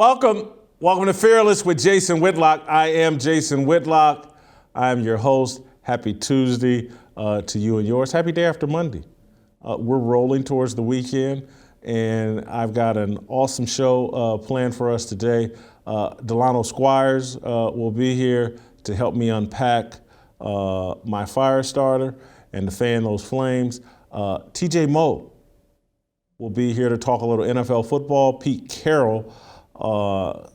Welcome to Fearless with Jason Whitlock. I am Jason Whitlock. I am your host. Happy Tuesday to you and yours. Happy day after Monday. We're rolling towards the weekend, and I've got an awesome show planned for us today. Delano Squires will be here to help me unpack my fire starter and to fan those flames. TJ Moe will be here to talk a little NFL football. Pete Carroll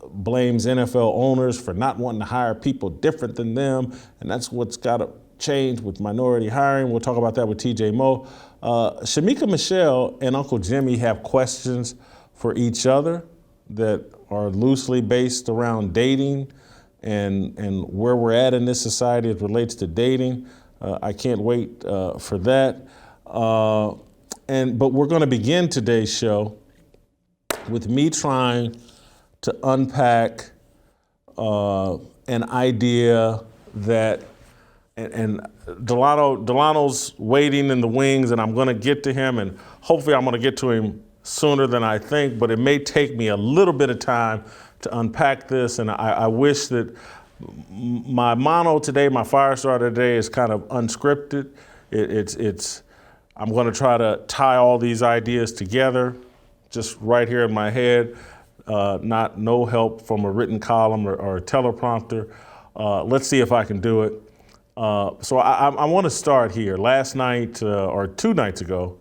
blames NFL owners for not wanting to hire people different than them, and that's what's got to change with minority hiring. We'll talk about that with TJ Moe. Shemeka Michelle and Uncle Jimmy have questions for each other that are loosely based around dating and where we're at in this society as it relates to dating. I can't wait for that. But we're going to begin today's show with me trying to unpack an idea that, and Delano's waiting in the wings, and I'm going to get to him, and hopefully I'm going to get to him sooner than I think, but it may take me a little bit of time to unpack this, and I wish that my mono today, my fire starter today, is kind of unscripted. I'm going to try to tie all these ideas together just right here in my head. No help from a written column or a teleprompter. Let's see if I can do it. So I want to start here. Last night or 2 nights ago,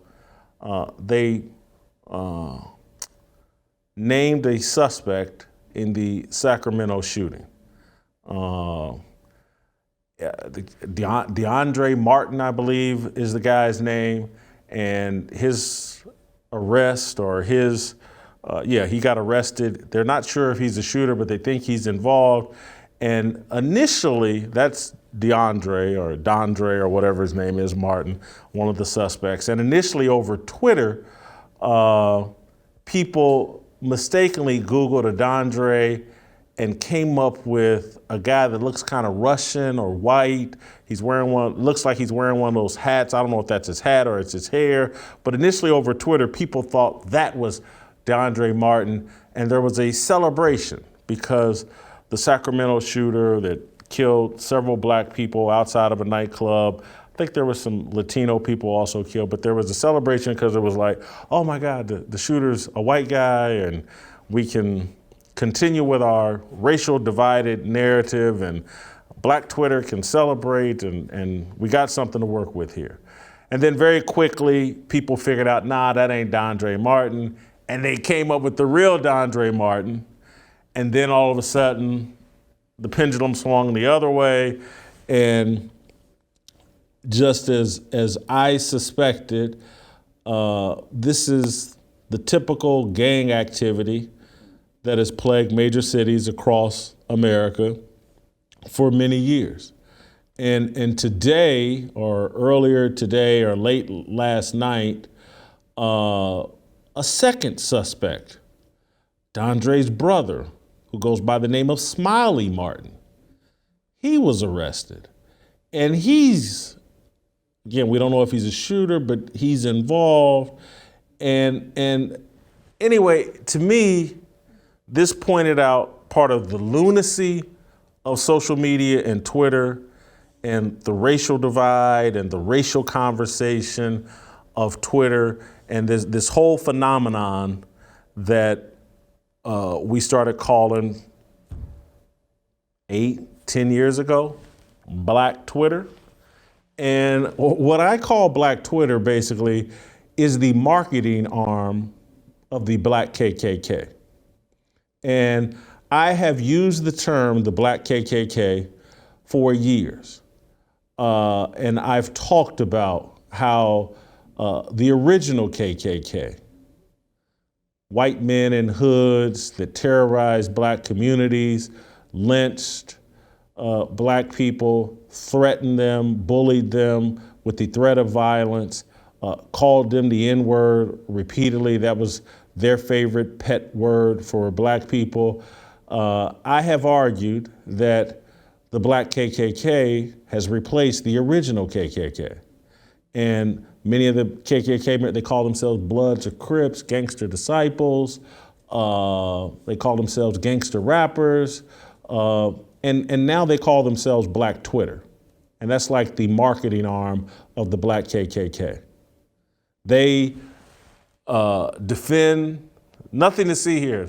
they named a suspect in the Sacramento shooting. DeAndre Martin, I believe, is the guy's name, and his arrest or his he got arrested. They're not sure if he's a shooter, but they think he's involved. And initially, that's DeAndre or whatever his name is, Martin, one of the suspects. And initially over Twitter, people mistakenly Googled DeAndre and came up with a guy that looks kind of Russian or white. Looks like he's wearing one of those hats. I don't know if that's his hat or it's his hair. But initially over Twitter, people thought that was DeAndre Martin, and there was a celebration because the Sacramento shooter that killed several black people outside of a nightclub, I think there was some Latino people also killed, but there was a celebration because it was like, oh my God, the shooter's a white guy, and we can continue with our racial divided narrative, and Black Twitter can celebrate, and we got something to work with here. And then very quickly, people figured out, nah, that ain't DeAndre Martin. And they came up with the real DeAndre Martin. And then all of a sudden, the pendulum swung the other way. And just as I suspected, this is the typical gang activity that has plagued major cities across America for many years. And today, or earlier today, or late last night, a second suspect, DeAndre's brother, who goes by the name of Smiley Martin, he was arrested. And again, we don't know if he's a shooter, but he's involved. And anyway, to me, this pointed out part of the lunacy of social media and Twitter and the racial divide and the racial conversation of Twitter and this whole phenomenon that we started calling 8-10 years ago, Black Twitter. And what I call Black Twitter basically is the marketing arm of the Black KKK. And I have used the term the Black KKK for years. And I've talked about how the original KKK, white men in hoods that terrorized black communities, lynched black people, threatened them, bullied them with the threat of violence, called them the N-word repeatedly. That was their favorite pet word for black people. I have argued that the Black KKK has replaced the original KKK. And many of the KKK, they call themselves Bloods or Crips, gangster disciples. They call themselves gangster rappers. And now they call themselves Black Twitter. And that's like the marketing arm of the Black KKK. They defend, nothing to see here.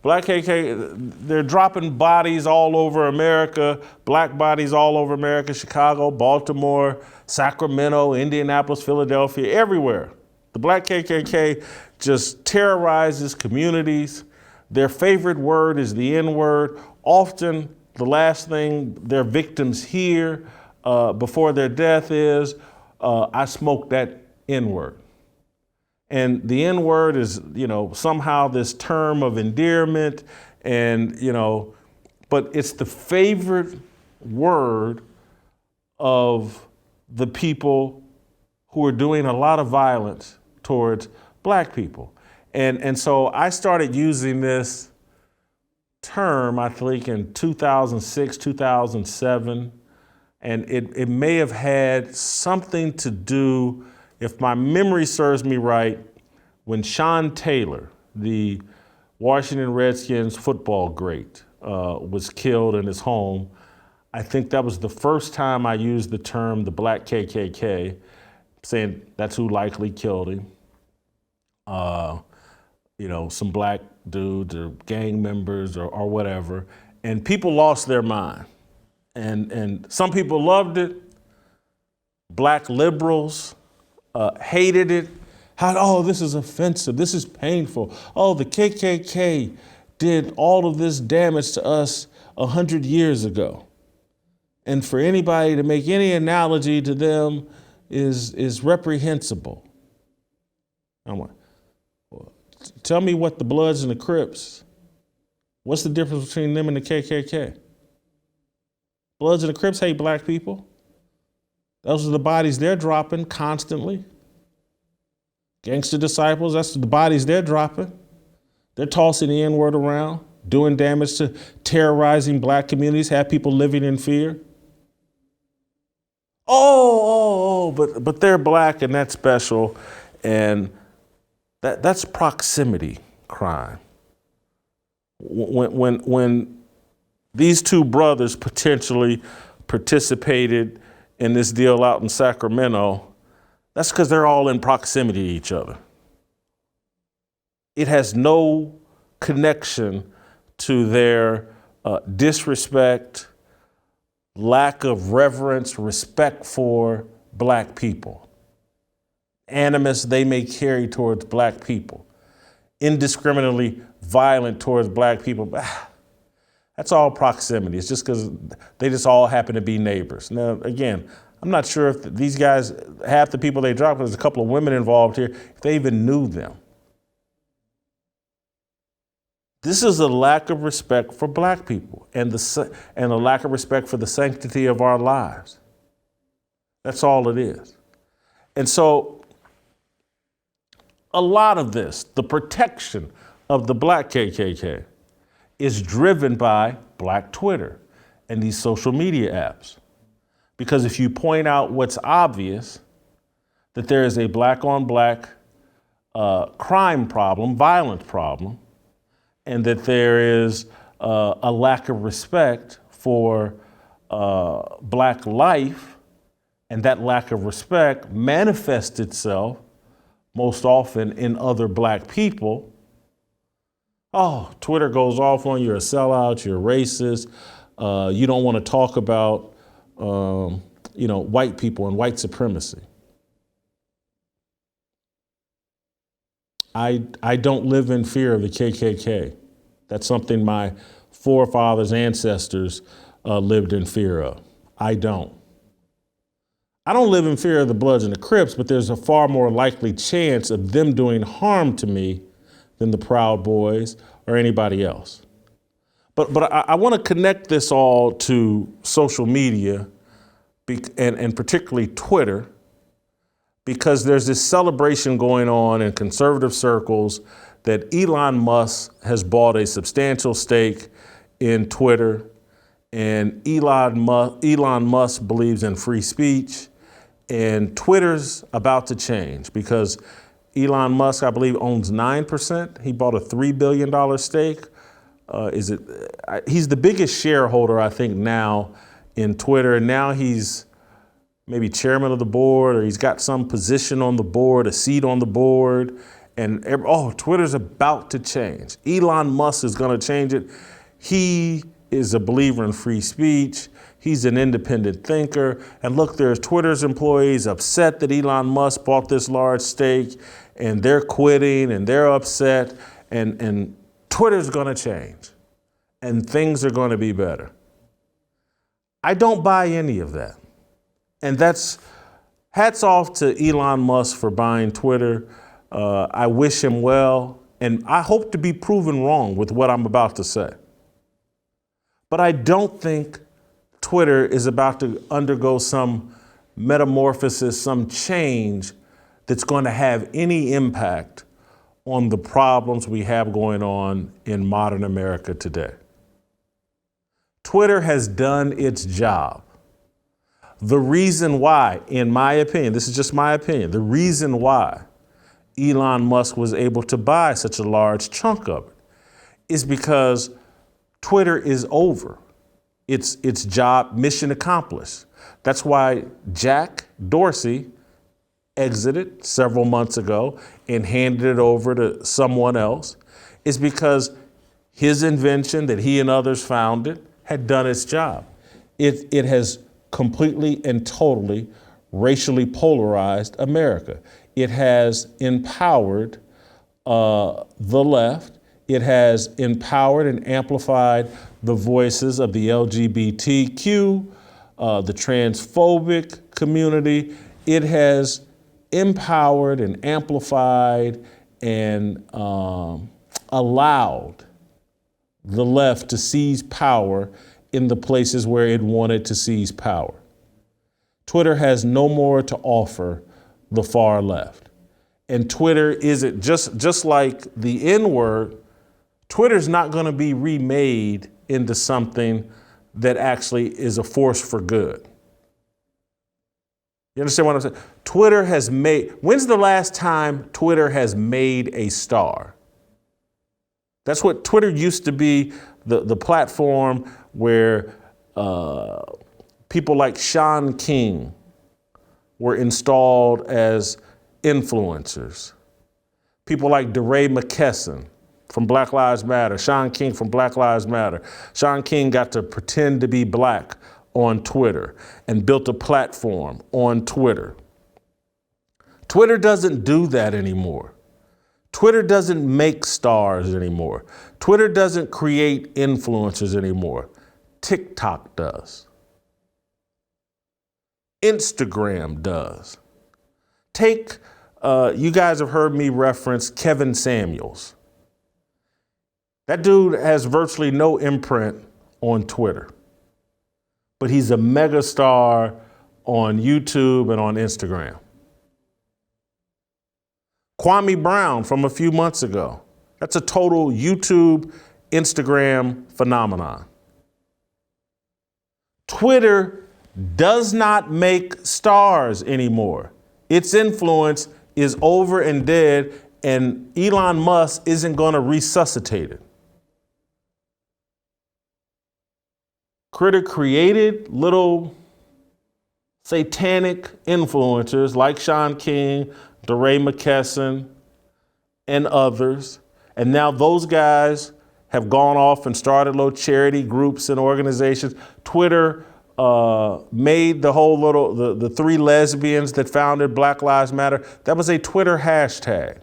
Black KKK, they're dropping bodies all over America, black bodies all over America, Chicago, Baltimore, Sacramento, Indianapolis, Philadelphia, everywhere. The Black KKK just terrorizes communities. Their favorite word is the N-word. Often the last thing their victims hear before their death is, I smoked that N-word. And the N-word is, somehow this term of endearment and, but it's the favorite word of the people who are doing a lot of violence towards black people. And so I started using this term, I think in 2006, 2007, and it may have had something to do, if my memory serves me right, when Sean Taylor, the Washington Redskins football great, was killed in his home. I think that was the first time I used the term the Black KKK, saying that's who likely killed him. Some black dudes or gang members or whatever, and people lost their mind. And some people loved it. Black liberals hated it. This is offensive. This is painful. Oh, the KKK did all of this damage to us 100 years ago. And for anybody to make any analogy to them is reprehensible. I'm like, tell me what the Bloods and the Crips, what's the difference between them and the KKK? Bloods and the Crips hate black people. Those are the bodies they're dropping constantly. Gangster disciples, that's the bodies they're dropping. They're tossing the N-word around, doing damage to terrorizing black communities, have people living in fear. But they're black and that's special. And that's proximity crime. When these two brothers potentially participated in this deal out in Sacramento, that's because they're all in proximity to each other. It has no connection to their disrespect, lack of reverence, respect for black people, animus they may carry towards black people, indiscriminately violent towards black people. That's all proximity. It's just because they just all happen to be neighbors. Now, again, I'm not sure if these guys, half the people they dropped, there's a couple of women involved here, if they even knew them. This is a lack of respect for black people and a lack of respect for the sanctity of our lives. That's all it is. And so a lot of this, the protection of the Black KKK, is driven by Black Twitter and these social media apps. Because if you point out what's obvious, that there is a black on black crime problem, violent problem, and that there is a lack of respect for black life, and that lack of respect manifests itself most often in other black people. Oh, Twitter goes off on you're a sellout, you're racist, you don't want to talk about white people and white supremacy. I don't live in fear of the KKK. That's something my forefathers, ancestors lived in fear of. I don't. I don't live in fear of the Bloods and the Crips, but there's a far more likely chance of them doing harm to me than the Proud Boys or anybody else. But I want to connect this all to social media and particularly Twitter, because there's this celebration going on in conservative circles that Elon Musk has bought a substantial stake in Twitter, and Elon Musk believes in free speech, and Twitter's about to change because Elon Musk, I believe, owns 9%. He bought a $3 billion stake. He's the biggest shareholder, I think, now in Twitter. And now he's maybe chairman of the board, or he's got some position on the board, a seat on the board. And Twitter's about to change. Elon Musk is going to change it. He is a believer in free speech. He's an independent thinker. And look, there's Twitter's employees upset that Elon Musk bought this large stake, and they're quitting and they're upset. And Twitter's going to change, and things are going to be better. I don't buy any of that. And that's hats off to Elon Musk for buying Twitter. I wish him well, and I hope to be proven wrong with what I'm about to say. But I don't think Twitter is about to undergo some metamorphosis, some change that's going to have any impact on the problems we have going on in modern America today. Twitter has done its job. The reason why, in my opinion, this is just my opinion, the reason why Elon Musk was able to buy such a large chunk of it is because Twitter is over. Its job, mission accomplished. That's why Jack Dorsey exited several months ago and handed it over to someone else, is because his invention that he and others founded had done its job. It has completely and totally racially polarized America. It has empowered the left. It has empowered and amplified the voices of the LGBTQ, the transphobic community. It has empowered and amplified and allowed the left to seize power in the places where it wanted to seize power. Twitter has no more to offer the far left. And Twitter isn't just like the N-word. Twitter's not going to be remade into something that actually is a force for good. You understand what I'm saying? Twitter has when's the last time Twitter has made a star? That's what Twitter used to be, the platform where people like Sean King were installed as influencers. People like DeRay McKesson from Black Lives Matter, Sean King from Black Lives Matter. Sean King got to pretend to be black on Twitter and built a platform on Twitter. Twitter doesn't do that anymore. Twitter doesn't make stars anymore. Twitter doesn't create influencers anymore. TikTok does. Instagram does. You guys have heard me reference Kevin Samuels. That dude has virtually no imprint on Twitter, but he's a mega star on YouTube and on Instagram. Kwame Brown from a few months ago. That's a total YouTube, Instagram phenomenon. Twitter does not make stars anymore. Its influence is over and dead, and Elon Musk isn't going to resuscitate it. Critter created little satanic influencers like Sean King, DeRay McKesson, and others. And now those guys have gone off and started little charity groups and organizations. Twitter made the three lesbians that founded Black Lives Matter. That was a Twitter hashtag.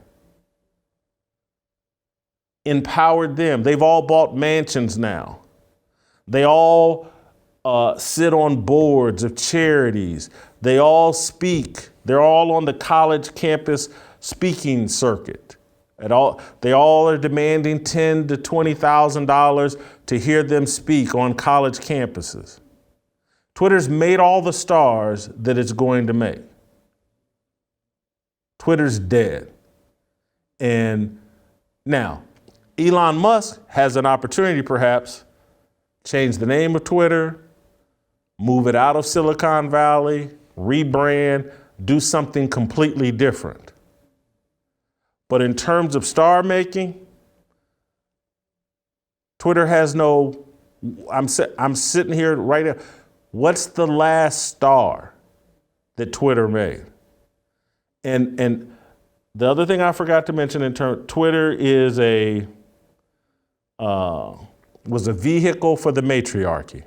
Empowered them. They've all bought mansions now. They all sit on boards of charities. They all speak. They're all on the college campus speaking circuit. They all are demanding $10,000 to $20,000 to hear them speak on college campuses. Twitter's made all the stars that it's going to make. Twitter's dead. And now, Elon Musk has an opportunity, perhaps, change the name of Twitter, move it out of Silicon Valley, rebrand, do something completely different. But in terms of star making, Twitter has no, I'm sitting here right now. What's the last star that Twitter made? And the other thing I forgot to mention Twitter is was a vehicle for the matriarchy.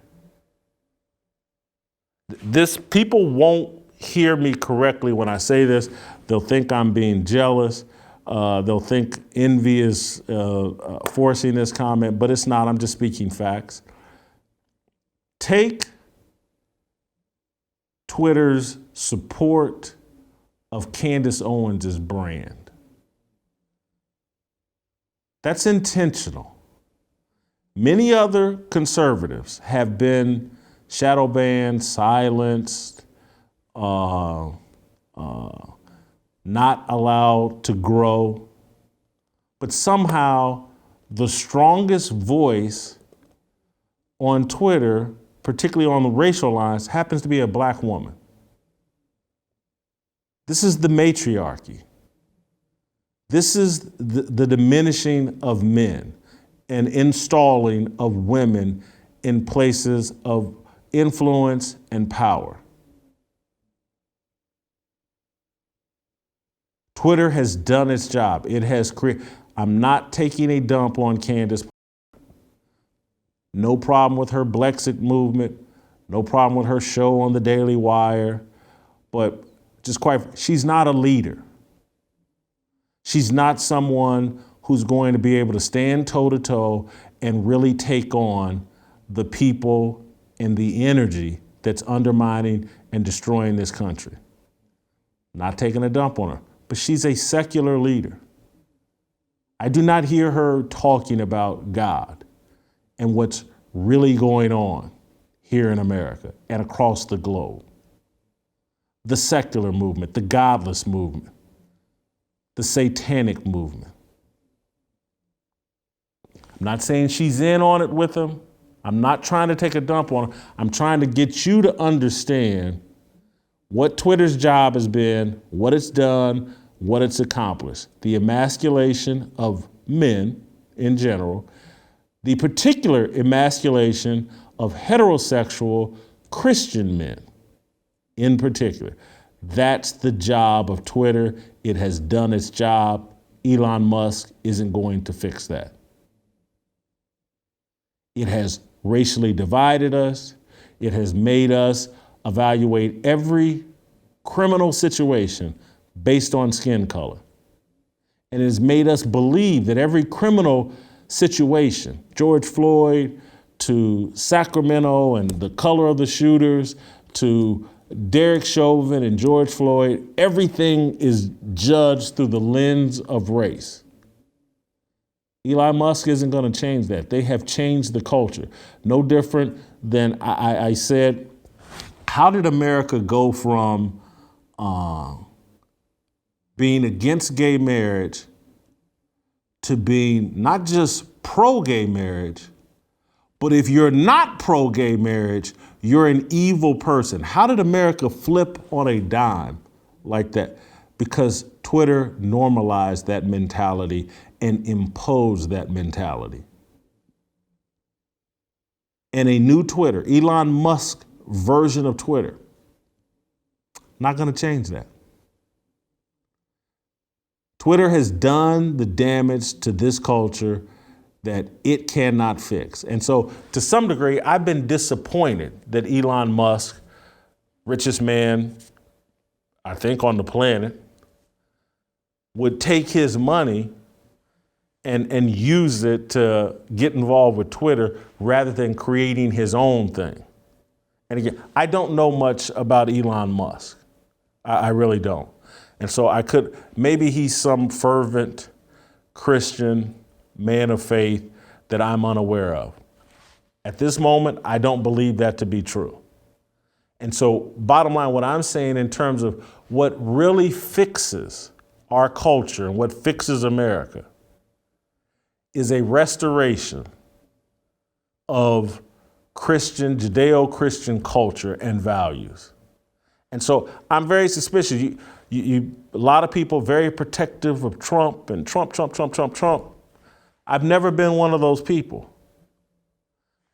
People won't hear me correctly when I say this. They'll think I'm being jealous. They'll think envy is forcing this comment, but it's not. I'm just speaking facts. Take Twitter's support of Candace Owens' brand. That's intentional. Many other conservatives have been shadow banned, silenced, not allowed to grow. But somehow the strongest voice on Twitter, particularly on the racial lines, happens to be a black woman. This is the matriarchy. This is the diminishing of men and installing of women in places of influence and power. Twitter has done its job. It has created. I'm not taking a dump on Candace. No problem with her Blexit movement. No problem with her show on the Daily Wire. But she's not a leader. She's not someone who's going to be able to stand toe to toe and really take on the people and the energy that's undermining and destroying this country. Not taking a dump on her, but she's a secular leader. I do not hear her talking about God and what's really going on here in America and across the globe. The secular movement, the godless movement, the satanic movement. I'm not saying she's in on it with them. I'm not trying to take a dump on her. I'm trying to get you to understand what Twitter's job has been, what it's done, what it's accomplished. The emasculation of men in general, the particular emasculation of heterosexual Christian men in particular. That's the job of Twitter. It has done its job. Elon Musk isn't going to fix that. It has racially divided us. It has made us evaluate every criminal situation based on skin color. And it has made us believe that every criminal situation, George Floyd to Sacramento and the color of the shooters to Derek Chauvin and George Floyd, everything is judged through the lens of race. Elon Musk isn't going to change that. They have changed the culture. No different than I said, how did America go from being against gay marriage to being not just pro-gay marriage, but if you're not pro-gay marriage, you're an evil person? How did America flip on a dime like that? Because Twitter normalized that mentality and imposed that mentality. And a new Twitter, Elon Musk version of Twitter, not going to change that. Twitter has done the damage to this culture that it cannot fix. And so to some degree, I've been disappointed that Elon Musk, richest man, I think, on the planet, would take his money and use it to get involved with Twitter rather than creating his own thing. And again, I don't know much about Elon Musk. I really don't. And so maybe he's some fervent Christian man of faith that I'm unaware of. At this moment, I don't believe that to be true. And so bottom line, what I'm saying in terms of what really fixes our culture and what fixes America is a restoration of Christian, Judeo-Christian culture and values. And so I'm very suspicious. A lot of people very protective of Trump and Trump. I've never been one of those people.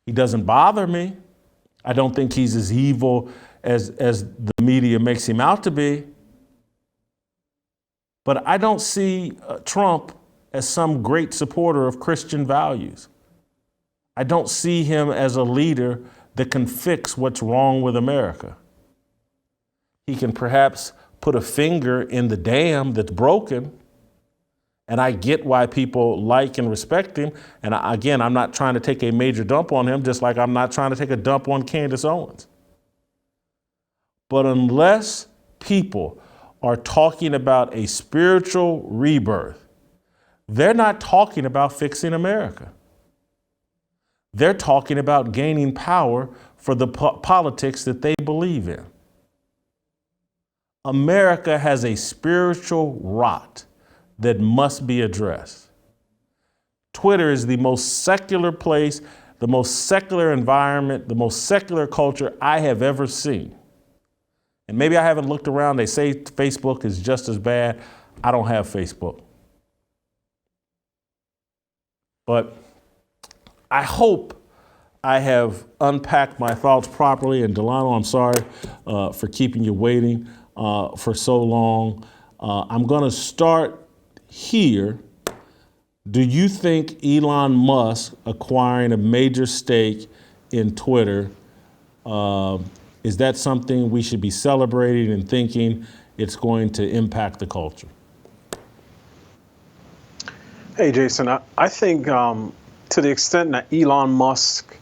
He doesn't bother me. I don't think he's as evil as the media makes him out to be. But I don't see Trump as some great supporter of Christian values. I don't see him as a leader that can fix what's wrong with America. He can perhaps put a finger in the dam that's broken, and I get why people like and respect him. And again, I'm not trying to take a major dump on him, just like I'm not trying to take a dump on Candace Owens. But unless people are talking about a spiritual rebirth, they're not talking about fixing America. They're talking about gaining power for the politics that they believe in. America has a spiritual rot that must be addressed. Twitter is the most secular place, the most secular environment, the most secular culture I have ever seen. And maybe I haven't looked around. They say Facebook is just as bad. I don't have Facebook. But I hope I have unpacked my thoughts properly. And Delano, I'm sorry for keeping you waiting for so long. I'm going to start here. Do you think Elon Musk acquiring a major stake in Twitter, is that something we should be celebrating and thinking it's going to impact the culture? Hey, Jason, I think to the extent that Elon Musk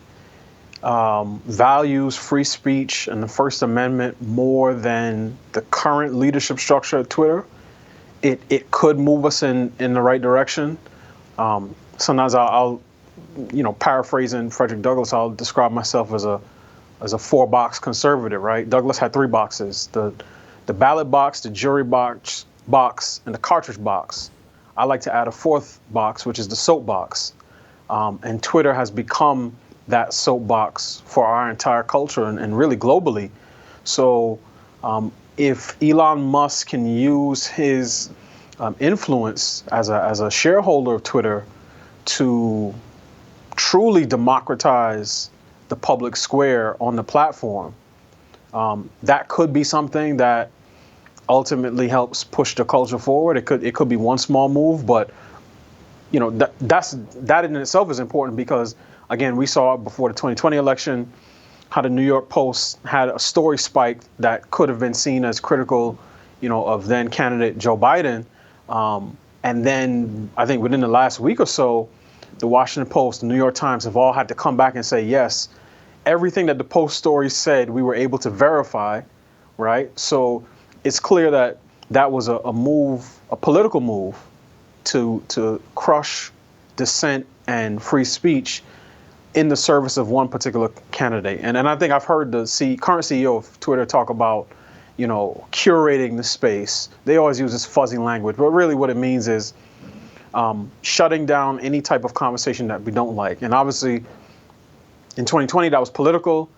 values free speech and the First Amendment more than the current leadership structure of Twitter, it could move us in the right direction. Sometimes I'll paraphrasing Frederick Douglass, I'll describe myself as a 4-box conservative, right? Douglass had 3 boxes: the ballot box, the jury box, and the cartridge box. I like to add a 4th box, which is the soapbox. And Twitter has become that soapbox for our entire culture and really globally. So if Elon Musk can use his influence as a shareholder of Twitter to truly democratize the public square on the platform, that could be something that ultimately helps push the culture forward. It could be one small move, but that in itself is important because, again, we saw before the 2020 election how the New York Post had a story spike that could have been seen as critical, of then candidate Joe Biden. And then I think within the last week or so, the Washington Post, the New York Times have all had to come back and say, yes, everything that the Post story said, we were able to verify, right? So it's clear that that was a move, a political move to crush dissent and free speech in the service of one particular candidate. And I think I've heard the current CEO of Twitter talk about, curating the space. They always use this fuzzy language, but really what it means is shutting down any type of conversation that we don't like. And obviously in 2020, that was political.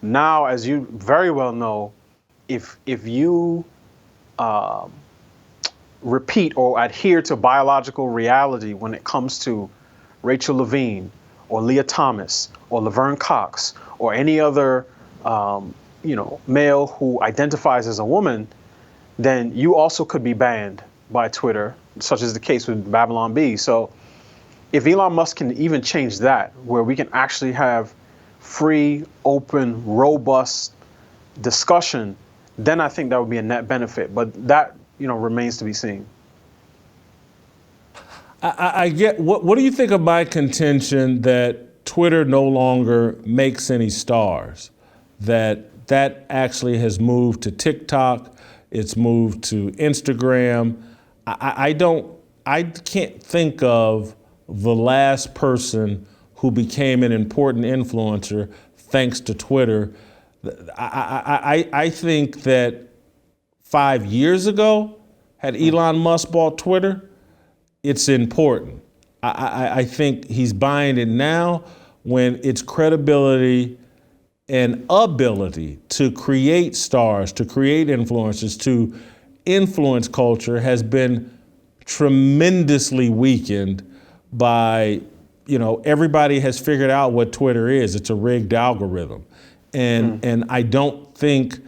Now, as you very well know, if you repeat or adhere to biological reality when it comes to Rachel Levine or Leah Thomas or Laverne Cox or any other male who identifies as a woman, then you also could be banned by Twitter, such as the case with Babylon Bee. So if Elon Musk can even change that, where we can actually have free, open, robust discussion, then I think that would be a net benefit. But that, remains to be seen. I get, what do you think of my contention that Twitter no longer makes any stars? That actually has moved to TikTok, it's moved to Instagram. I can't think of the last person who became an important influencer thanks to Twitter. I think that 5 years ago, had Elon Musk bought Twitter, it's important. I think he's buying it now when its credibility and ability to create stars, to create influencers, to influence culture has been tremendously weakened by, everybody has figured out what Twitter is. It's a rigged algorithm. And I don't think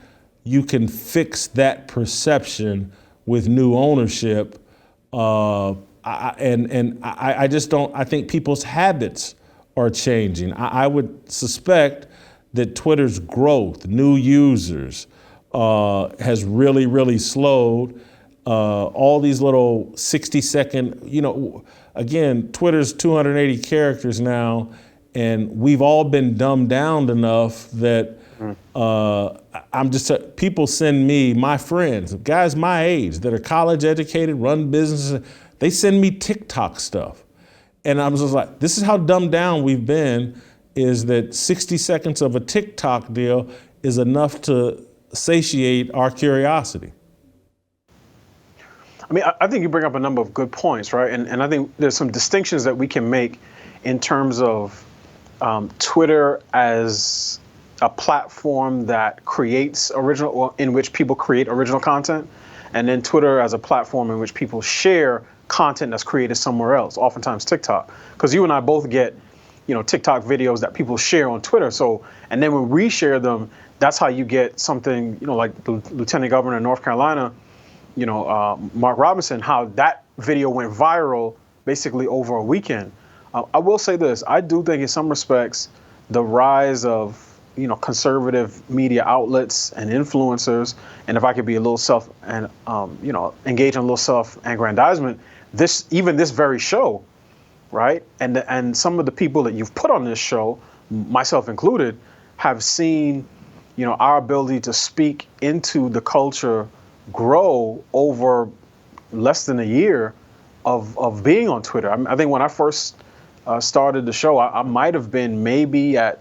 you can fix that perception with new ownership. I just don't, I think people's habits are changing. I would suspect that Twitter's growth, new users, has really, really slowed. All these little 60-second, again, Twitter's 280 characters now, and we've all been dumbed down enough that people send me, my friends, guys my age that are college educated, run businesses, they send me TikTok stuff. And I was just like, this is how dumbed down we've been, is that 60 seconds of a TikTok deal is enough to satiate our curiosity. I mean, I think you bring up a number of good points, right? And I think there's some distinctions that we can make in terms of Twitter as a platform that creates in which people create original content, and then Twitter as a platform in which people share content that's created somewhere else, oftentimes TikTok. Because you and I both get, TikTok videos that people share on Twitter. So, and then when we share them, that's how you get something, like the Lieutenant Governor of North Carolina, Mark Robinson, how that video went viral basically over a weekend. I will say this, I do think in some respects, the rise of, conservative media outlets and influencers, and if I could be a little engage in a little self-aggrandizement, this very show, right? And some of the people that you've put on this show, myself included, have seen, our ability to speak into the culture grow over less than a year of being on Twitter. I think when I first started the show, I might have been maybe at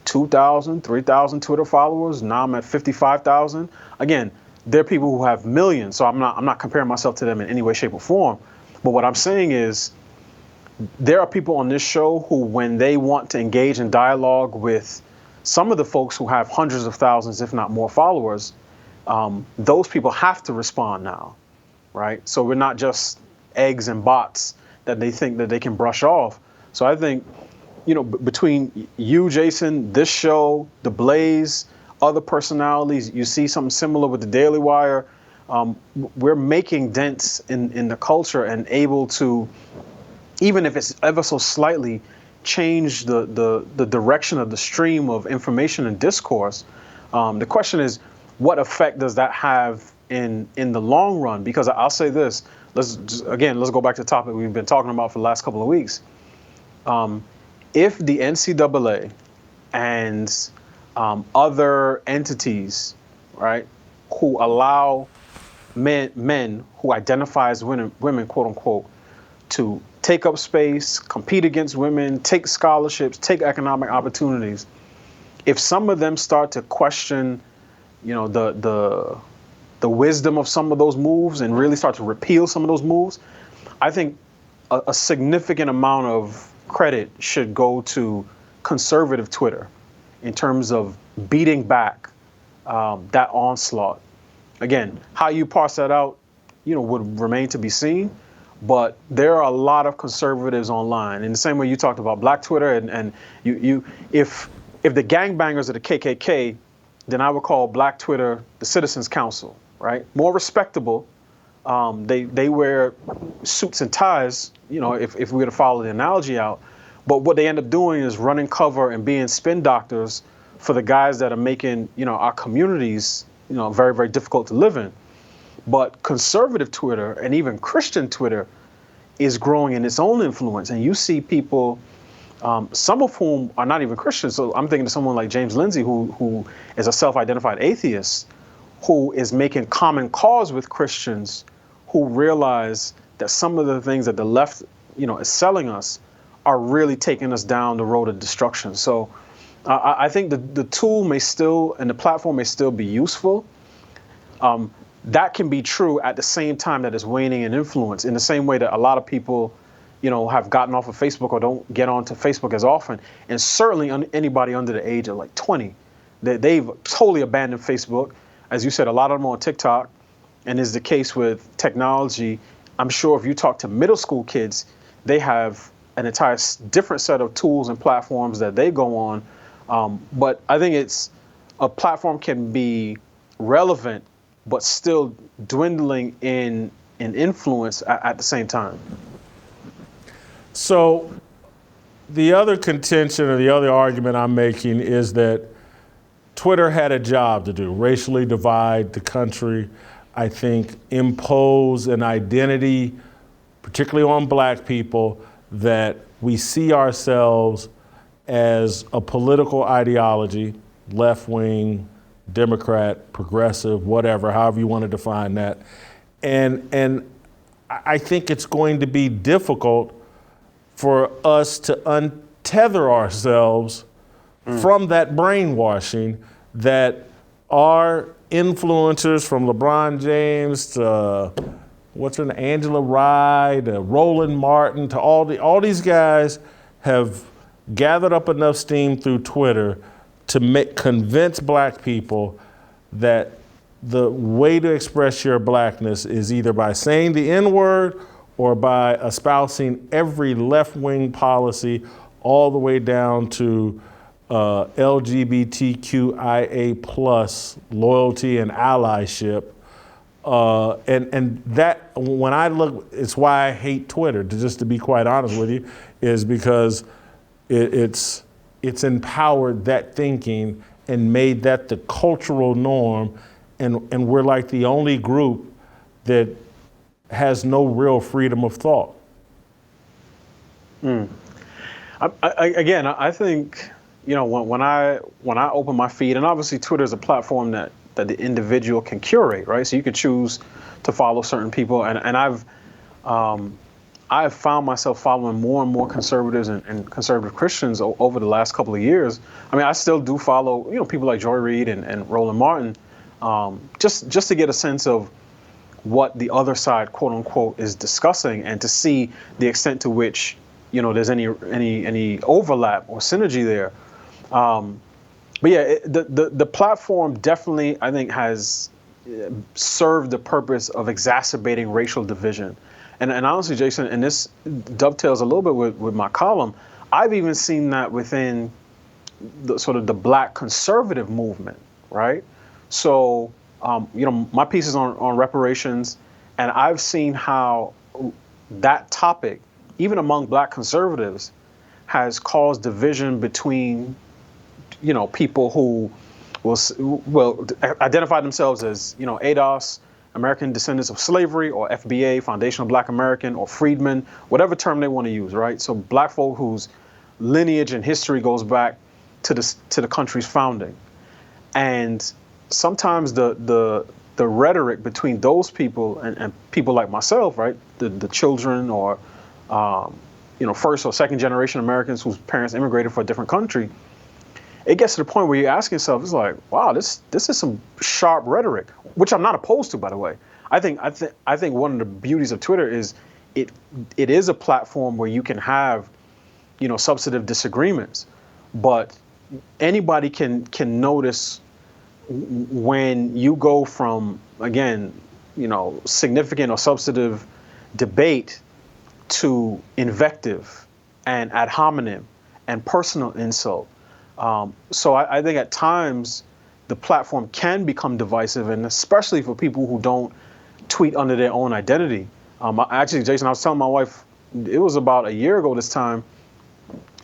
2,000, 3,000 Twitter followers. Now I'm at 55,000. Again, there are people who have millions, so I'm not comparing myself to them in any way, shape, or form. But what I'm saying is, there are people on this show who, when they want to engage in dialogue with some of the folks who have hundreds of thousands, if not more followers, those people have to respond now, right? So we're not just eggs and bots that they think that they can brush off. So I think, between you, Jason, this show, The Blaze, other personalities, you see something similar with the Daily Wire. We're making dents in the culture and able to, even if it's ever so slightly, change the direction of the stream of information and discourse. The question is, what effect does that have in the long run? Because I'll say this, let's go back to the topic we've been talking about for the last couple of weeks. If the NCAA and other entities, right, who allow men who identify as women, quote unquote, to take up space, compete against women, take scholarships, take economic opportunities, if some of them start to question, the wisdom of some of those moves and really start to repeal some of those moves, I think a significant amount of credit should go to conservative Twitter in terms of beating back that onslaught. Again, how you parse that out, would remain to be seen. But there are a lot of conservatives online. In the same way you talked about Black Twitter, and if the gangbangers are the KKK, then I would call Black Twitter the Citizens Council, right? More respectable. They wear suits and ties, if we were to follow the analogy out. But what they end up doing is running cover and being spin doctors for the guys that are making, our communities, very, very difficult to live in. But conservative Twitter and even Christian Twitter is growing in its own influence. And you see people, some of whom are not even Christians. So I'm thinking of someone like James Lindsay, who is a self-identified atheist, who is making common cause with Christians who realize that some of the things that the left, is selling us are really taking us down the road of destruction. So I think the tool may still, and the platform may still be useful. That can be true at the same time that it's waning in influence, in the same way that a lot of people, have gotten off of Facebook or don't get onto Facebook as often. And certainly anybody under the age of like 20, they've totally abandoned Facebook. As you said, a lot of them are on TikTok. and is the case with technology, I'm sure if you talk to middle school kids, they have an entire different set of tools and platforms that they go on. But I think a platform can be relevant, but still dwindling in influence at the same time. So the other contention or the other argument I'm making is that Twitter had a job to do, racially divide the country, I think impose an identity, particularly on black people, that we see ourselves as a political ideology, left-wing, Democrat, progressive, whatever, however you want to define that. And I think it's going to be difficult for us to untether ourselves from that brainwashing that our influencers, from LeBron James to Angela Rye to Roland Martin to all these guys have gathered up enough steam through Twitter to convince black people that the way to express your blackness is either by saying the N-word or by espousing every left-wing policy all the way down to LGBTQIA plus loyalty and allyship. And that, when I look, it's why I hate Twitter, just to be quite honest with you, is because it's empowered that thinking and made that the cultural norm. And we're like the only group that has no real freedom of thought. I think, when I open my feed, and obviously Twitter is a platform that the individual can curate, right? So you can choose to follow certain people, and I've found myself following more and more conservatives and conservative Christians over the last couple of years. I mean, I still do follow, people like Joy Reid and Roland Martin, just to get a sense of what the other side, quote unquote, is discussing, and to see the extent to which, there's any overlap or synergy there. But yeah, the platform definitely, I think, has served the purpose of exacerbating racial division. And honestly, Jason, and this dovetails a little bit with my column, I've even seen that within the sort of the black conservative movement, right? So, my piece is on reparations, and I've seen how that topic, even among black conservatives, has caused division between, people who will identify themselves as, ADOS, American Descendants of Slavery, or FBA, Foundational Black American, or Freedmen, whatever term they want to use, right? So black folk whose lineage and history goes back to the country's founding. And sometimes the rhetoric between those people and people like myself, right, the children or first or second generation Americans whose parents immigrated for a different country, it gets to the point where you ask yourself, it's like, wow, this is some sharp rhetoric, which I'm not opposed to, by the way. I think one of the beauties of Twitter is it is a platform where you can have, substantive disagreements, but anybody can notice when you go from, again, significant or substantive debate to invective and ad hominem and personal insult. So I think at times the platform can become divisive, and especially for people who don't tweet under their own identity. Actually, Jason, I was telling my wife, it was about a year ago this time,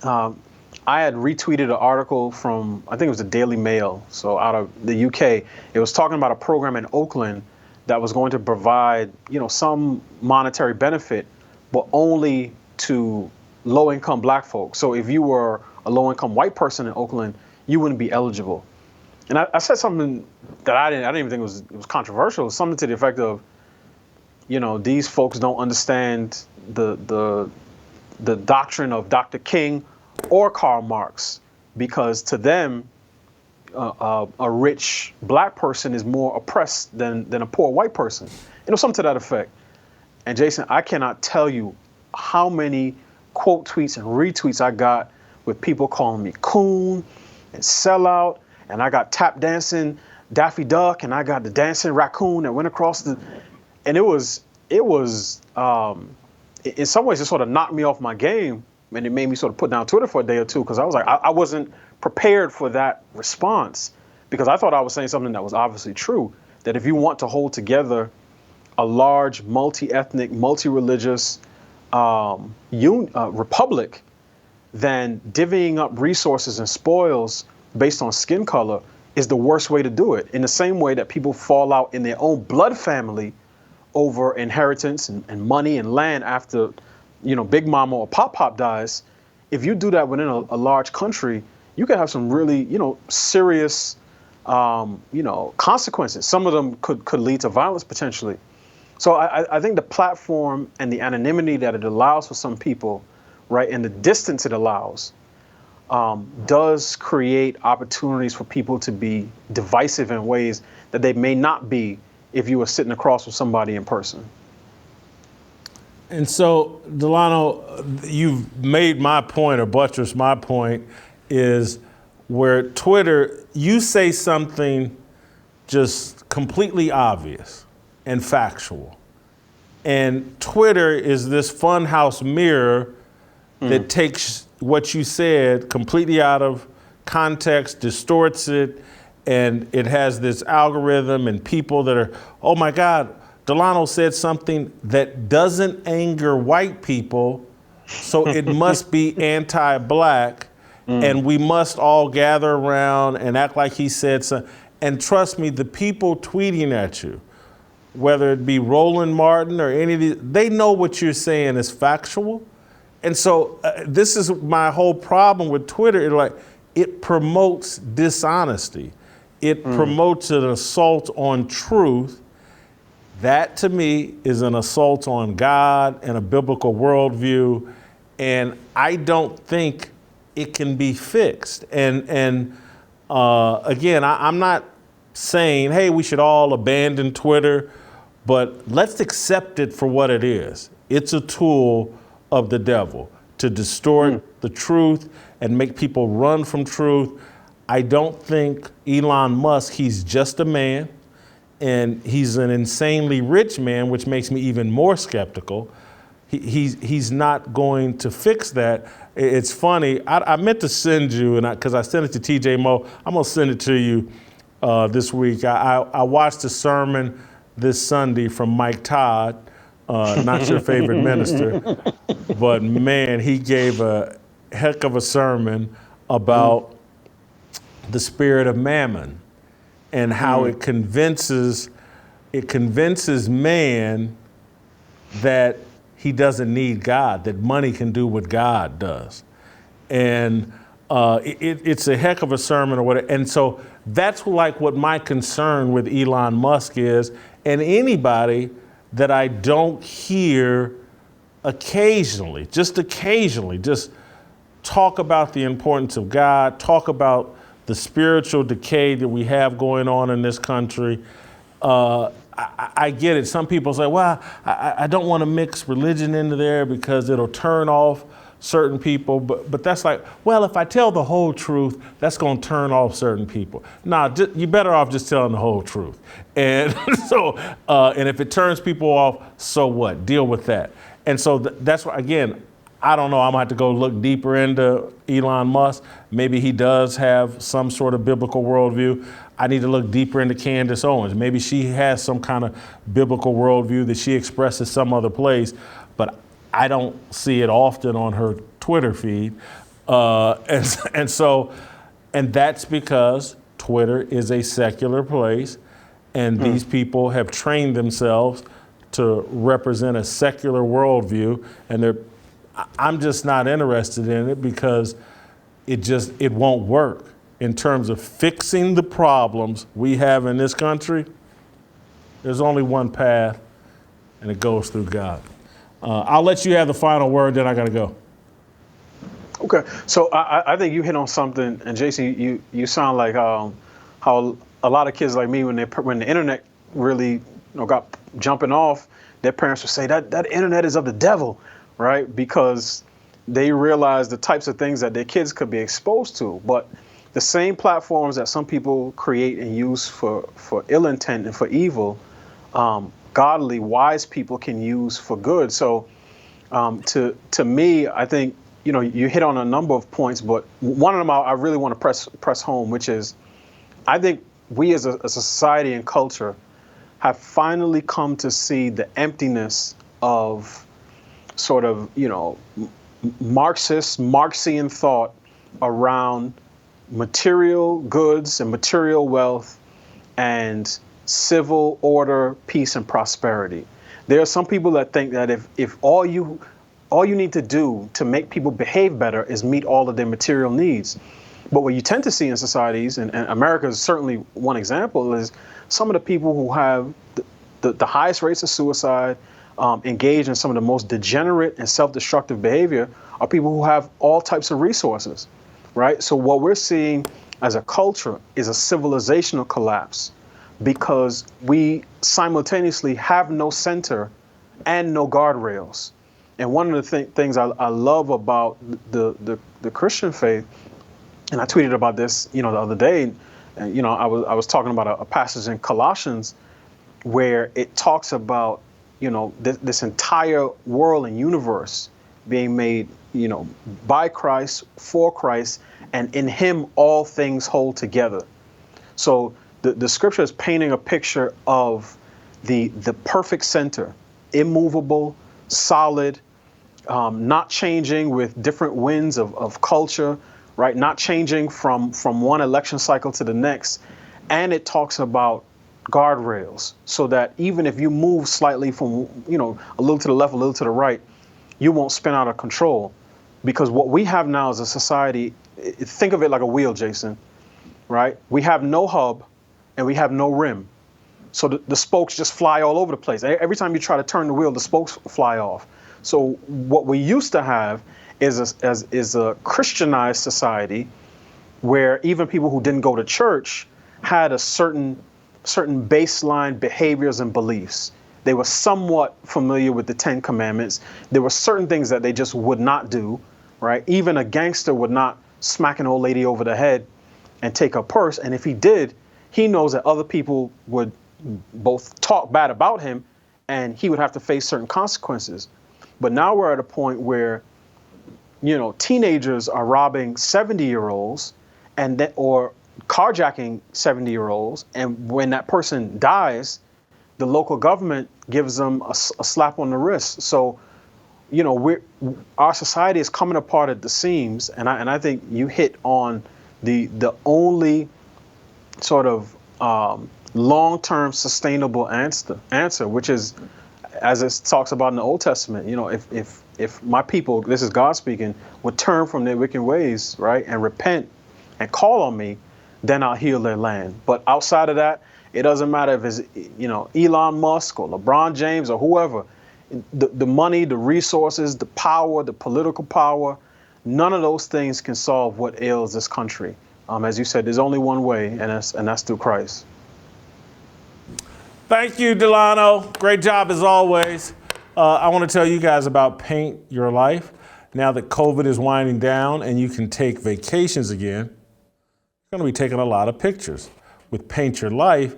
I had retweeted an article from, I think it was the Daily Mail, so out of the UK. It was talking about a program in Oakland that was going to provide, some monetary benefit, but only to low-income black folks. So if you were a low-income white person in Oakland, you wouldn't be eligible. And I said something that I didn't even think it was controversial. Something to the effect of, these folks don't understand the doctrine of Dr. King or Karl Marx, because to them, a rich black person is more oppressed than a poor white person. Something to that effect. And Jason, I cannot tell you how many quote tweets and retweets I got with people calling me coon and sellout, and I got tap dancing Daffy Duck, and I got the dancing raccoon that went across the, and it was in some ways it sort of knocked me off my game, and it made me sort of put down Twitter for a day or two, because I was like, I wasn't prepared for that response, because I thought I was saying something that was obviously true, that if you want to hold together a large, multi-ethnic, multi-religious republic, then divvying up resources and spoils based on skin color is the worst way to do it. In the same way that people fall out in their own blood family over inheritance and money and land after, Big Mama or Pop Pop dies, if you do that within a large country, you can have some really, serious, consequences. Some of them could lead to violence potentially. So I think the platform and the anonymity that it allows for some people, right, and the distance it allows, does create opportunities for people to be divisive in ways that they may not be if you were sitting across from somebody in person. And so, Delano, you've made my point, or buttressed my point, is where Twitter, you say something just completely obvious and factual. And Twitter is this funhouse mirror that takes what you said completely out of context, distorts it, and it has this algorithm and people that are, oh my God, Delano said something that doesn't anger white people, so it must be anti-black, and we must all gather around and act like he said something. And trust me, the people tweeting at you, whether it be Roland Martin or any of these, they know what you're saying is factual. And so this is my whole problem with Twitter. It promotes dishonesty. It promotes an assault on truth. That to me is an assault on God and a biblical worldview. And I don't think it can be fixed. And again, I'm not saying, hey, we should all abandon Twitter, but let's accept it for what it is. It's a tool of the devil to distort the truth and make people run from truth. I don't think Elon Musk, he's just a man, and he's an insanely rich man, which makes me even more skeptical. He's not going to fix that. It's funny, I meant to send you, and because I sent it to TJ Moe, I'm gonna send it to you this week. I watched a sermon this Sunday from Mike Todd, not your favorite minister, but man, he gave a heck of a sermon about the spirit of mammon and how it convinces man that he doesn't need God, that money can do what God does. And it's a heck of a sermon or whatever. And so that's like what my concern with Elon Musk is, and anybody that I don't hear occasionally, just talk about the importance of God, talk about the spiritual decay that we have going on in this country. I get it. Some people say, well, I don't want to mix religion into there because it'll turn off certain people. But that's like, well, if I tell the whole truth, that's going to turn off certain people. Nah, you're better off just telling the whole truth. And so, and if it turns people off, so what? Deal with that. And so that's why, again, I don't know. I'm gonna have to go look deeper into Elon Musk. Maybe he does have some sort of biblical worldview. I need to look deeper into Candace Owens. Maybe she has some kind of biblical worldview that she expresses some other place, but I don't see it often on her Twitter feed. And that's because Twitter is a secular place, and these people have trained themselves to represent a secular worldview, and I'm just not interested in it because it won't work in terms of fixing the problems we have in this country. There's only one path, and it goes through God. I'll let you have the final word, then I gotta go. Okay, so I think you hit on something, and JC, you sound like how a lot of kids like me, when the internet really got jumping off, their parents would say that internet is of the devil, right? Because they realize the types of things that their kids could be exposed to. But the same platforms that some people create and use for ill intent and for evil, godly, wise people can use for good. So to me, I think, you hit on a number of points, but one of them I really want to press home, which is, I think we as a society and culture have finally come to see the emptiness of sort of, Marxian thought around material goods and material wealth and civil order, peace, and prosperity. There are some people that think that if all you need to do to make people behave better is meet all of their material needs. But what you tend to see in societies, and America is certainly one example, is some of the people who have the highest rates of suicide, engage in some of the most degenerate and self-destructive behavior, are people who have all types of resources, right? So what we're seeing as a culture is a civilizational collapse because we simultaneously have no center and no guardrails. And one of the things I love about the Christian faith, and I tweeted about this, the other day, and, I was talking about a passage in Colossians where it talks about, this entire world and universe being made, by Christ, for Christ, and in him all things hold together. So the scripture is painting a picture of the perfect center, immovable, solid, not changing with different winds of culture, right? Not changing from one election cycle to the next. And it talks about guardrails so that even if you move slightly from, a little to the left, a little to the right, you won't spin out of control. Because what we have now as a society, think of it like a wheel, Jason, right? We have no hub and we have no rim. So the spokes just fly all over the place. Every time you try to turn the wheel, the spokes fly off. So what we used to have is a Christianized society where even people who didn't go to church had a certain baseline behaviors and beliefs. They were somewhat familiar with the 10 Commandments. There were certain things that they just would not do, right? Even a gangster would not smack an old lady over the head and take her purse. And if he did, he knows that other people would both talk bad about him and he would have to face certain consequences. But now we're at a point where, teenagers are robbing 70-year-olds or carjacking 70-year-olds. And when that person dies, the local government gives them a slap on the wrist. So, our society is coming apart at the seams. And I think you hit on the only sort of long-term sustainable answer, which is, as it talks about in the Old Testament, if my people, this is God speaking, would turn from their wicked ways, right, and repent and call on me, then I'll heal their land. But outside of that, it doesn't matter if it's, Elon Musk or LeBron James or whoever, the money, the resources, the power, the political power, none of those things can solve what ails this country. As you said, there's only one way, and that's through Christ. Thank you, Delano. Great job as always. I want to tell you guys about Paint Your Life. Now that COVID is winding down and you can take vacations again, you're going to be taking a lot of pictures. With Paint Your Life,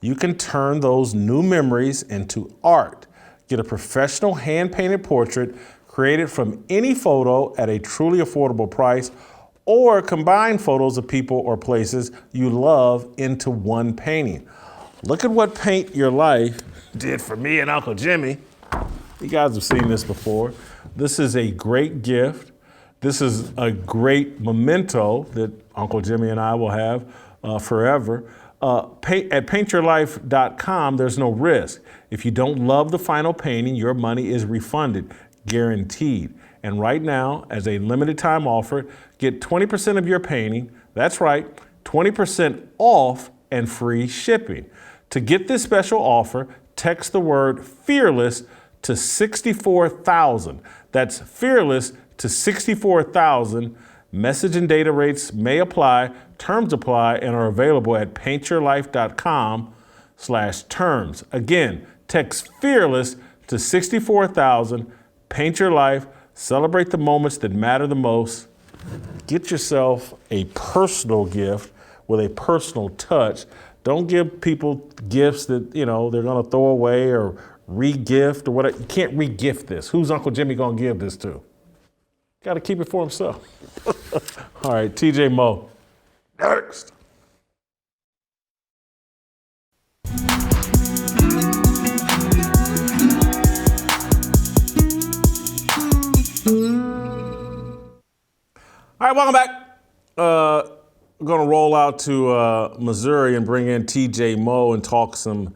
you can turn those new memories into art. Get a professional hand-painted portrait created from any photo at a truly affordable price, or combine photos of people or places you love into one painting. Look at what Paint Your Life did for me and Uncle Jimmy. You guys have seen this before. This is a great gift. This is a great memento that Uncle Jimmy and I will have forever. At paintyourlife.com, there's no risk. If you don't love the final painting, your money is refunded, guaranteed. And right now, as a limited time offer, get 20% of your painting. That's right, 20% off and free shipping. To get this special offer, text the word FEARLESS to 64,000. That's FEARLESS to 64,000. Message and data rates may apply. Terms apply and are available at paintyourlife.com/terms. Again, text FEARLESS to 64,000. Paint Your Life. Celebrate the moments that matter the most. Get yourself a personal gift with a personal touch. Don't give people gifts that, they're going to throw away or re-gift or whatever. You can't re-gift this. Who's Uncle Jimmy going to give this to? Got to keep it for himself. All right, TJ Moe. Next. All right, welcome back. We're going to roll out to Missouri and bring in TJ Moe and talk some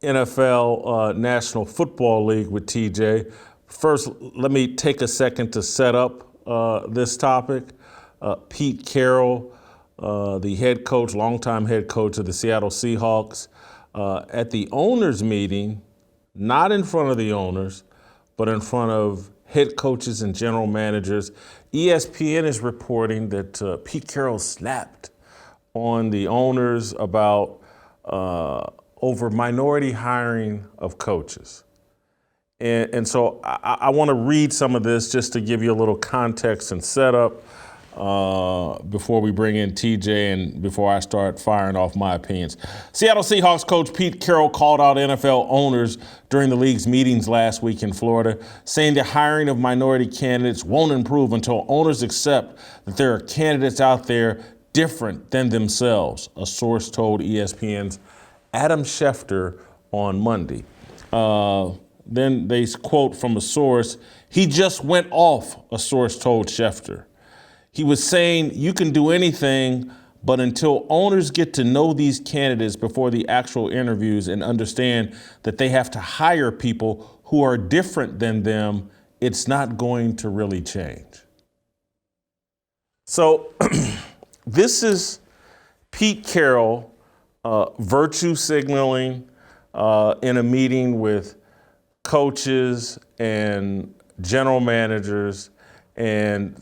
NFL National Football League with TJ. First, let me take a second to set up this topic. Pete Carroll, the head coach, longtime head coach of the Seattle Seahawks, at the owners' meeting, not in front of the owners, but in front of head coaches and general managers. ESPN is reporting that Pete Carroll slapped on the owners about over minority hiring of coaches. And so I want to read some of this just to give you a little context and setup before we bring in TJ and before I start firing off my opinions. Seattle Seahawks coach Pete Carroll called out NFL owners during the league's meetings last week in Florida, saying the hiring of minority candidates won't improve until owners accept that there are candidates out there different than themselves, a source told ESPN's Adam Schefter on Monday. Then they quote from a source, "He just went off," a source told Schefter. He was saying you can do anything, but until owners get to know these candidates before the actual interviews and understand that they have to hire people who are different than them, it's not going to really change. So this is Pete Carroll virtue signaling in a meeting with coaches and general managers. And,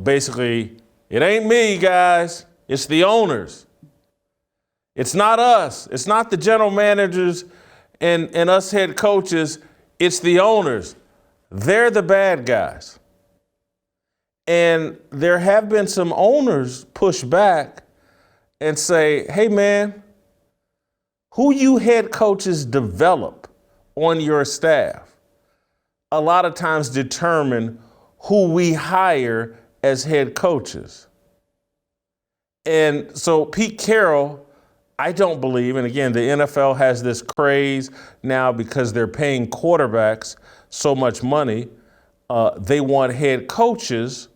basically, it ain't me, guys. It's the owners. It's not us. It's not the general managers and us head coaches. It's the owners. They're the bad guys. And there have been some owners push back and say, hey, man, who you head coaches develop on your staff a lot of times determine who we hire as head coaches. And so Pete Carroll, I don't believe, and again, the NFL has this craze now because they're paying quarterbacks so much money. They want head coaches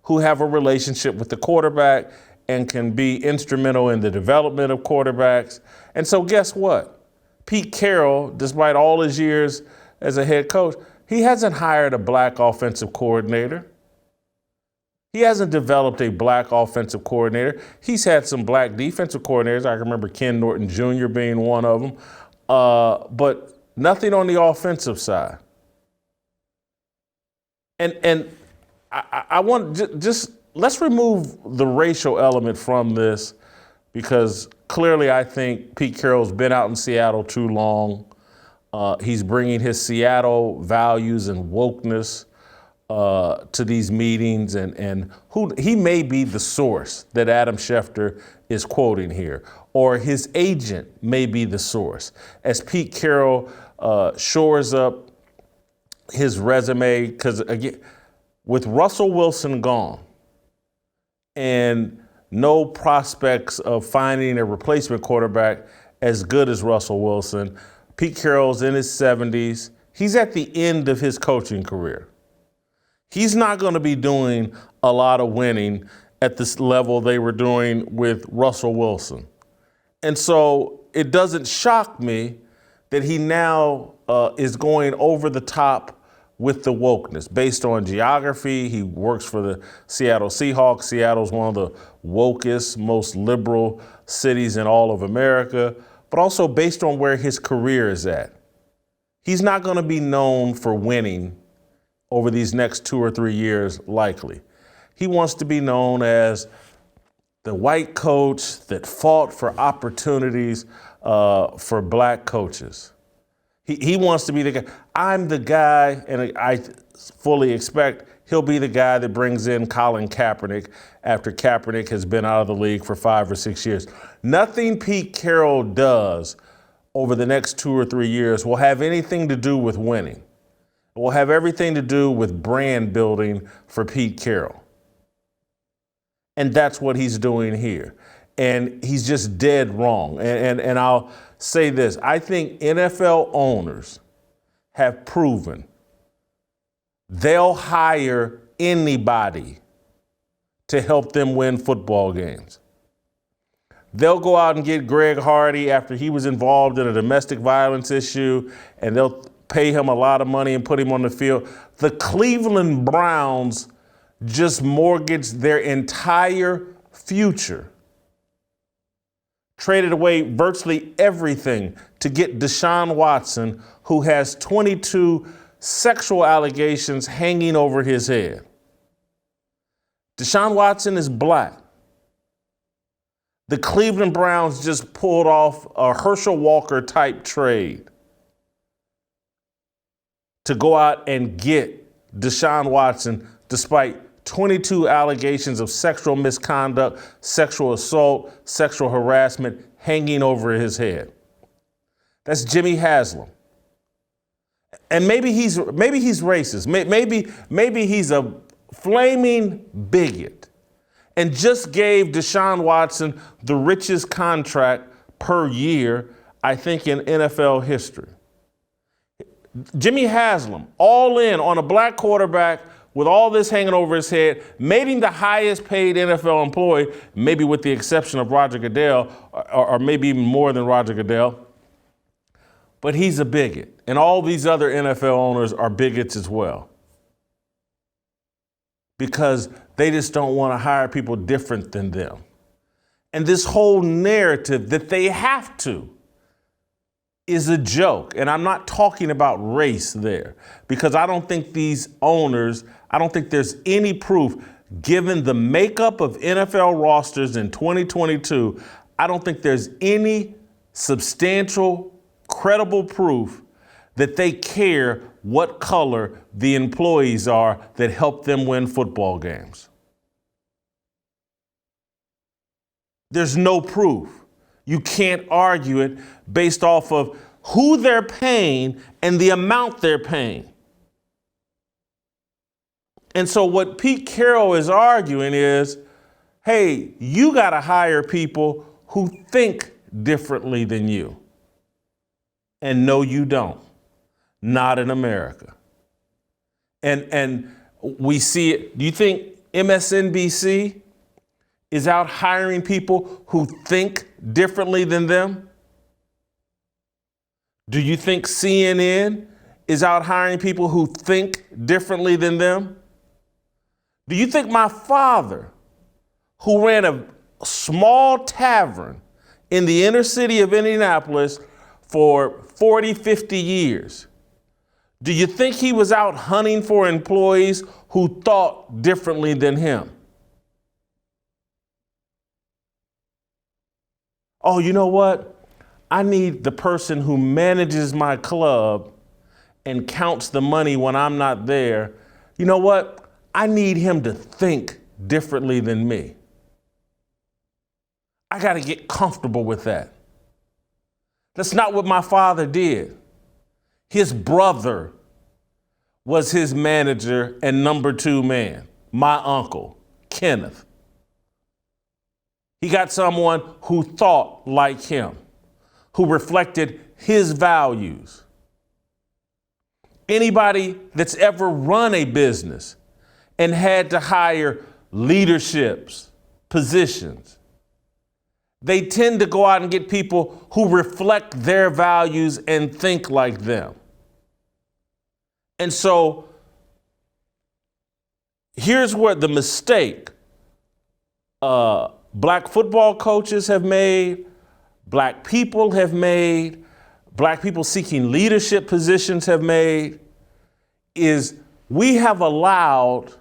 who have a relationship with the quarterback and can be instrumental in the development of quarterbacks. And so guess what? Pete Carroll, despite all his years as a head coach, he hasn't hired a black offensive coordinator. He hasn't developed a black offensive coordinator. He's had some black defensive coordinators. I can remember Ken Norton Jr. being one of them, but nothing on the offensive side. And I want just let's remove the racial element from this because clearly I think Pete Carroll's been out in Seattle too long. He's bringing his Seattle values and wokeness to these meetings, and he may be the source that Adam Schefter is quoting here, or his agent may be the source. As Pete Carroll shores up his resume, because again, with Russell Wilson gone and no prospects of finding a replacement quarterback as good as Russell Wilson, Pete Carroll's in his 70s. He's at the end of his coaching career. He's not going to be doing a lot of winning at this level they were doing with Russell Wilson. And so it doesn't shock me that he now is going over the top with the wokeness based on geography. He works for the Seattle Seahawks. Seattle's one of the wokest, most liberal cities in all of America, but also based on where his career is at. He's not going to be known for winning over these next 2 or 3 years, likely. He wants to be known as the white coach that fought for opportunities for black coaches. He wants to be the guy. I'm the guy, and I fully expect he'll be the guy that brings in Colin Kaepernick after Kaepernick has been out of the league for 5 or 6 years. Nothing Pete Carroll does over the next 2 or 3 years will have anything to do with winning. It will have everything to do with brand building for Pete Carroll. And that's what he's doing here. And he's just dead wrong. And I'll say this. I think NFL owners have proven they'll hire anybody to help them win football games. They'll go out and get Greg Hardy after he was involved in a domestic violence issue, and they'll pay him a lot of money and put him on the field. The Cleveland Browns just mortgaged their entire future, traded away virtually everything to get Deshaun Watson, who has 22 sexual allegations hanging over his head. Deshaun Watson is black. The Cleveland Browns just pulled off a Herschel Walker type trade to go out and get Deshaun Watson despite 22 allegations of sexual misconduct, sexual assault, sexual harassment hanging over his head. That's Jimmy Haslam. And maybe he's racist. Maybe he's a flaming bigot and just gave Deshaun Watson the richest contract per year, I think, in NFL history. Jimmy Haslam, all in on a black quarterback with all this hanging over his head, made him the highest paid NFL employee, maybe with the exception of Roger Goodell, or maybe even more than Roger Goodell. But he's a bigot, and all these other NFL owners are bigots as well, because they just don't want to hire people different than them. And this whole narrative that they have to is a joke. And I'm not talking about race there, because I don't think these owners, I don't think there's any proof, given the makeup of NFL rosters in 2022, I don't think there's any substantial, credible proof that they care what color the employees are that help them win football games. There's no proof. You can't argue it based off of who they're paying and the amount they're paying. And so what Pete Carroll is arguing is, hey, you got to hire people who think differently than you. And no, you don't. Not in America. And we see it. Do you think MSNBC is out hiring people who think differently than them? Do you think CNN is out hiring people who think differently than them? Do you think my father, who ran a small tavern in the inner city of Indianapolis for 40, 50 years, do you think he was out hunting for employees who thought differently than him? Oh, you know what? I need the person who manages my club and counts the money when I'm not there. You know what? I need him to think differently than me. I got to get comfortable with that. That's not what my father did. His brother was his manager and number 2 man, my uncle, Kenneth. He got someone who thought like him, who reflected his values. Anybody that's ever run a business and had to hire leaderships, positions, they tend to go out and get people who reflect their values and think like them. And so here's where the mistake black football coaches have made, black people have made, black people seeking leadership positions have made, is we have allowed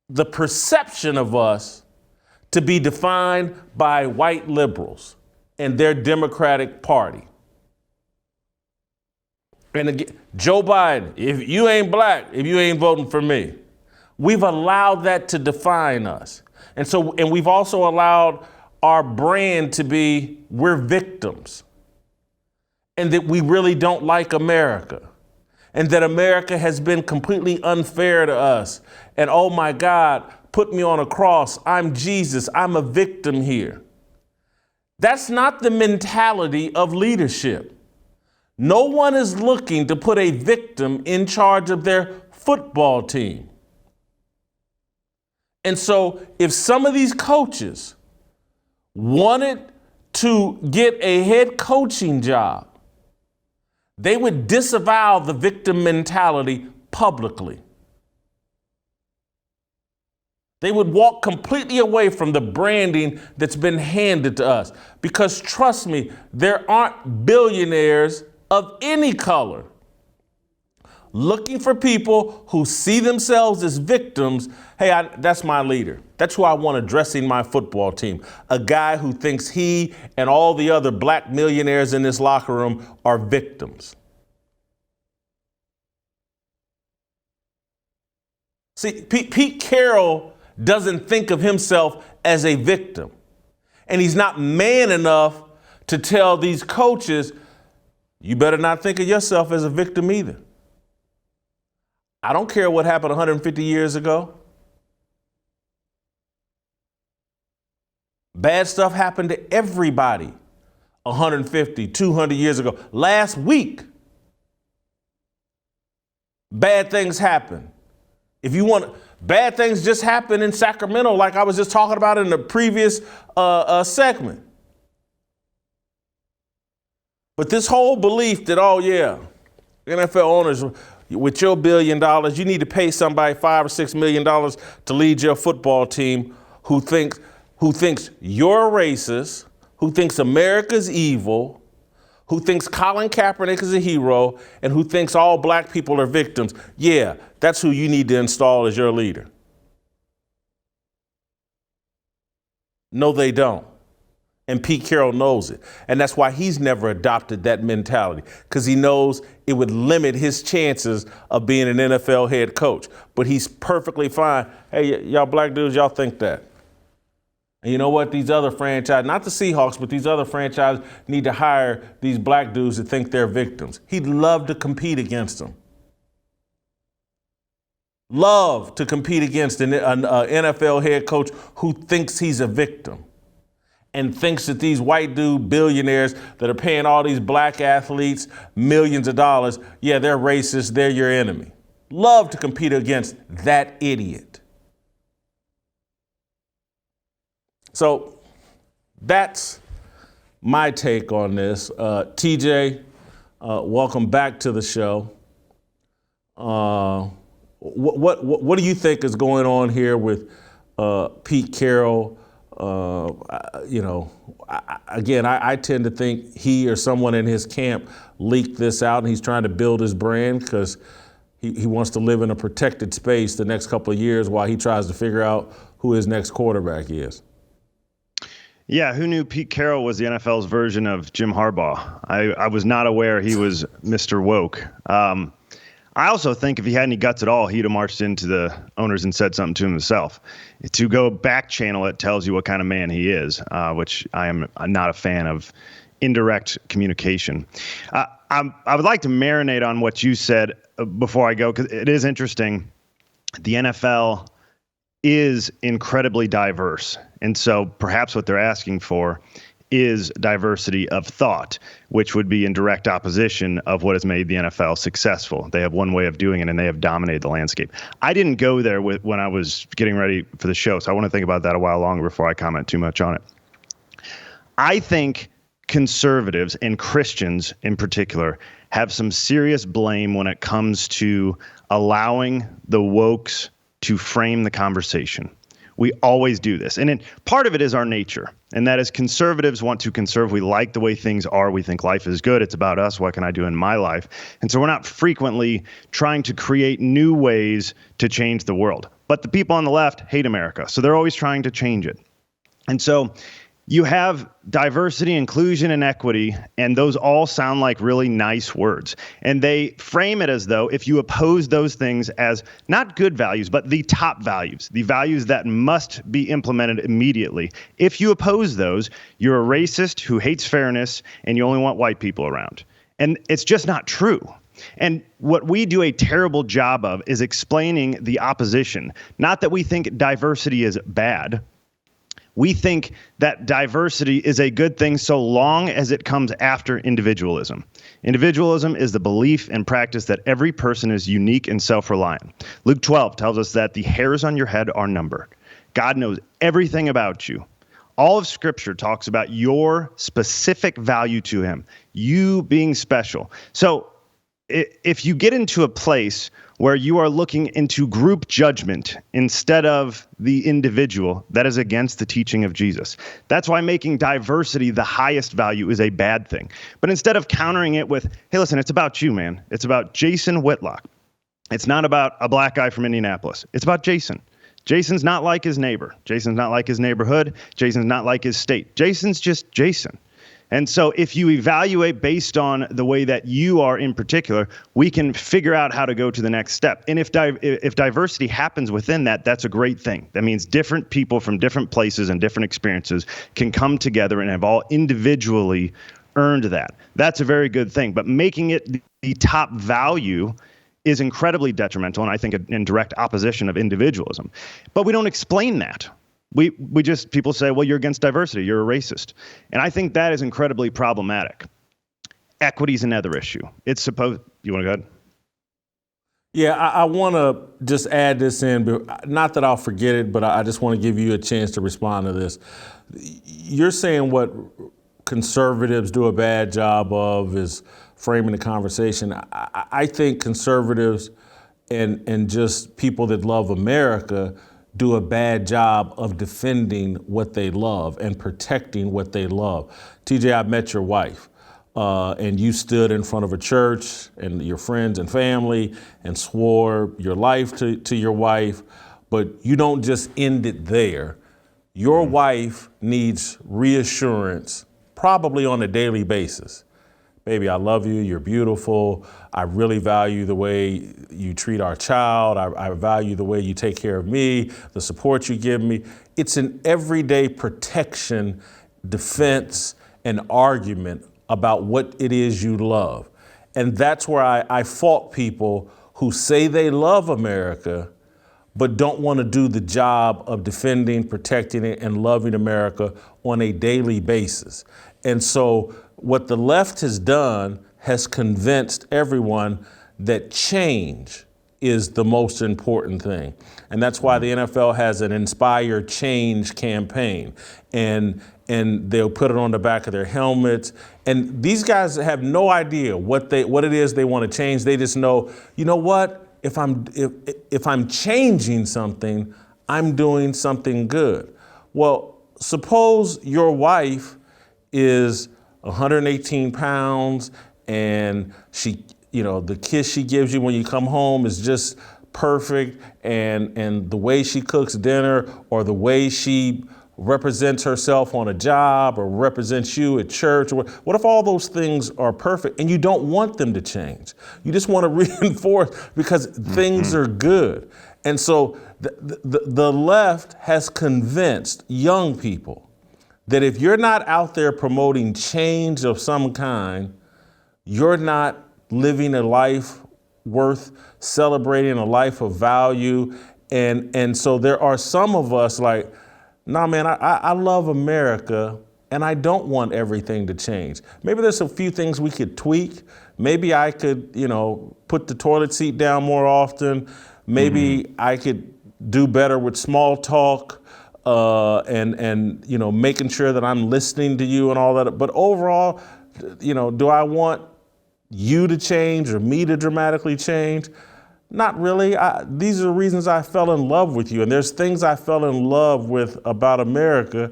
the perception of us to be defined by white liberals and their Democratic Party. And again, Joe Biden, if you ain't black, if you ain't voting for me. We've allowed that to define us. And we've also allowed our brand to be, we're victims. And that we really don't like America. And that America has been completely unfair to us. And oh my God, put me on a cross. I'm Jesus. I'm a victim here. That's not the mentality of leadership. No one is looking to put a victim in charge of their football team. And so if some of these coaches wanted to get a head coaching job, they would disavow the victim mentality publicly. They would walk completely away from the branding that's been handed to us. Because trust me, there aren't billionaires of any color looking for people who see themselves as victims. Hey, that's my leader. That's who I want addressing my football team. A guy who thinks he and all the other black millionaires in this locker room are victims. See, Pete Carroll doesn't think of himself as a victim. And he's not man enough to tell these coaches, you better not think of yourself as a victim either. I don't care what happened 150 years ago. Bad stuff happened to everybody 150, 200 years ago. Last week, bad things happen. If you want, bad things just happen in Sacramento, like I was just talking about in the previous segment. But this whole belief that, oh yeah, NFL owners, with your $1 billion, you need to pay somebody $5 or $6 million to lead your football team who thinks you're racist, who thinks America's evil, who thinks Colin Kaepernick is a hero, and who thinks all black people are victims. Yeah, that's who you need to install as your leader. No, they don't. And Pete Carroll knows it. And that's why he's never adopted that mentality, because he knows it would limit his chances of being an NFL head coach. But he's perfectly fine. Hey, y'all black dudes, y'all think that. And you know what? These other franchises, not the Seahawks, but these other franchises need to hire these black dudes that think they're victims. He'd love to compete against them. Love to compete against an NFL head coach who thinks he's a victim and thinks that these white dude billionaires that are paying all these black athletes millions of dollars, yeah, they're racist, they're your enemy. Love to compete against that idiot. So that's my take on this. TJ, welcome back to the show. What do you think is going on here with Pete Carroll? I tend to think he or someone in his camp leaked this out, and he's trying to build his brand because he wants to live in a protected space the next couple of years while he tries to figure out who his next quarterback is. Yeah, who knew Pete Carroll was the NFL's version of Jim Harbaugh? I was not aware he was Mr. Woke. I also think if he had any guts at all, he'd have marched into the owners and said something to himself. To go back channel it tells you what kind of man he is, which I'm not a fan of indirect communication. I would like to marinate on what you said before I go, because it is interesting. The NFL is incredibly diverse. And so perhaps what they're asking for is diversity of thought, which would be in direct opposition of what has made the NFL successful. They have one way of doing it, and they have dominated the landscape. I didn't go there when I was getting ready for the show, so I want to think about that a while longer before I comment too much on it. I think conservatives and Christians in particular have some serious blame when it comes to allowing the wokes to frame the conversation. We always do this. And part of it is our nature. And that is conservatives want to conserve. We like the way things are. We think life is good. It's about us. What can I do in my life? And so we're not frequently trying to create new ways to change the world. But the people on the left hate America. So they're always trying to change it. And so You have diversity, inclusion, and equity, and those all sound like really nice words. And they frame it as though if you oppose those things as not good values, but the top values, the values that must be implemented immediately. If you oppose those, you're a racist who hates fairness, and you only want white people around. And it's just not true. And what we do a terrible job of is explaining the opposition. Not that we think diversity is bad. We think that diversity is a good thing so long as it comes after individualism. Individualism is the belief and practice that every person is unique and self-reliant. Luke 12 tells us that the hairs on your head are numbered. God knows everything about you. All of Scripture talks about your specific value to him, you being special. So if you get into a place where you are looking into group judgment instead of the individual, that is against the teaching of Jesus. That's why making diversity the highest value is a bad thing. But instead of countering it with, hey, listen, it's about you, man. It's about Jason Whitlock. It's not about a black guy from Indianapolis. It's about Jason. Jason's not like his neighbor. Jason's not like his neighborhood. Jason's not like his state. Jason's just Jason. And so if you evaluate based on the way that you are in particular, we can figure out how to go to the next step. And if diversity happens within that, that's a great thing. That means different people from different places and different experiences can come together and have all individually earned that. That's a very good thing. But making it the top value is incredibly detrimental, and I think in direct opposition of individualism. But we don't explain that. We just, people say, well, you're against diversity, you're a racist. And I think that is incredibly problematic. Equity is another issue. It's supposed, you want to go ahead? Yeah, I want to just add this in, but not that I'll forget it, but I just want to give you a chance to respond to this. You're saying what conservatives do a bad job of is framing the conversation. I think conservatives and just people that love America do a bad job of defending what they love and protecting what they love. TJ, I met your wife, and you stood in front of a church and your friends and family and swore your life to your wife, but you don't just end it there. Your wife needs reassurance, probably on a daily basis. Baby, I love you, you're beautiful. I really value the way you treat our child. I value the way you take care of me, the support you give me. It's an everyday protection, defense, and argument about what it is you love. And that's where I fault people who say they love America, but don't want to do the job of defending, protecting it, and loving America on a daily basis. And so what the left has done has convinced everyone that change is the most important thing. And that's why the NFL has an Inspire Change campaign. And they'll put it on the back of their helmets. And these guys have no idea what it is they want to change. They just know, you know what? If I'm changing something, I'm doing something good. Well, suppose your wife is 118 pounds and she, the kiss she gives you when you come home is just perfect, and the way she cooks dinner or the way she represents herself on a job or represents you at church. What if all those things are perfect and you don't want them to change? You just want to reinforce because things are good. And so the left has convinced young people that if you're not out there promoting change of some kind, you're not living a life worth celebrating, a life of value. And so there are some of us like, nah, man, I love America and I don't want everything to change. Maybe there's a few things we could tweak. Maybe I could, put the toilet seat down more often. Maybe I could do better with small talk and making sure that I'm listening to you and all that. But overall, do I want you to change or me to dramatically change? Not really. These are the reasons I fell in love with you. And there's things I fell in love with about America.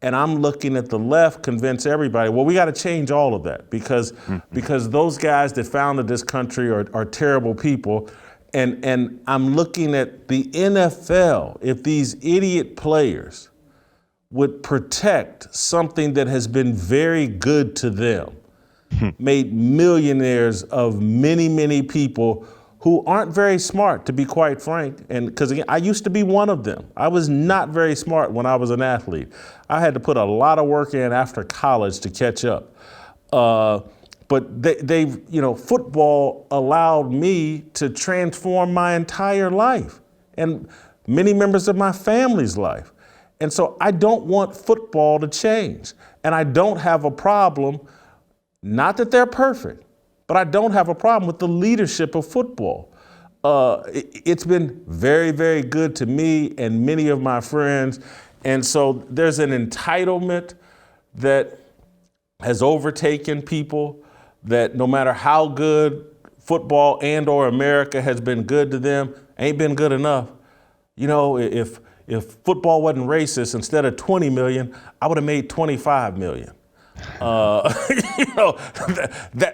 And I'm looking at the left, convince everybody, well, we got to change all of that because those guys that founded this country are terrible people. And I'm looking at the NFL. If these idiot players would protect something that has been very good to them, made millionaires of many, many people who aren't very smart, to be quite frank. And because again, I used to be one of them. I was not very smart when I was an athlete. I had to put a lot of work in after college to catch up. But they've, football allowed me to transform my entire life and many members of my family's life. And so I don't want football to change. And I don't have a problem, not that they're perfect, but I don't have a problem with the leadership of football. It's been very, very good to me and many of my friends. And so there's an entitlement that has overtaken people, that no matter how good football and or America has been good to them, ain't been good enough. If football wasn't racist, instead of 20 million, I would have made 25 million.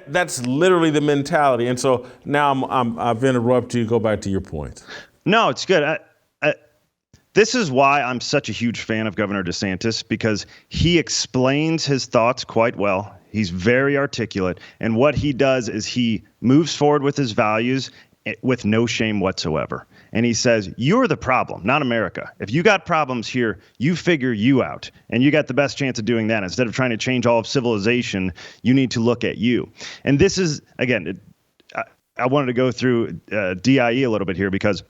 That's literally the mentality. And so now I've interrupted you. Go back to your point. No, it's good. This is why I'm such a huge fan of Governor DeSantis, because he explains his thoughts quite well. He's very articulate. And what he does is he moves forward with his values with no shame whatsoever. And he says, you're the problem, not America. If you got problems here, you figure you out. And you got the best chance of doing that. Instead of trying to change all of civilization, you need to look at you. And this is, again, I wanted to go through DIE a little bit here, because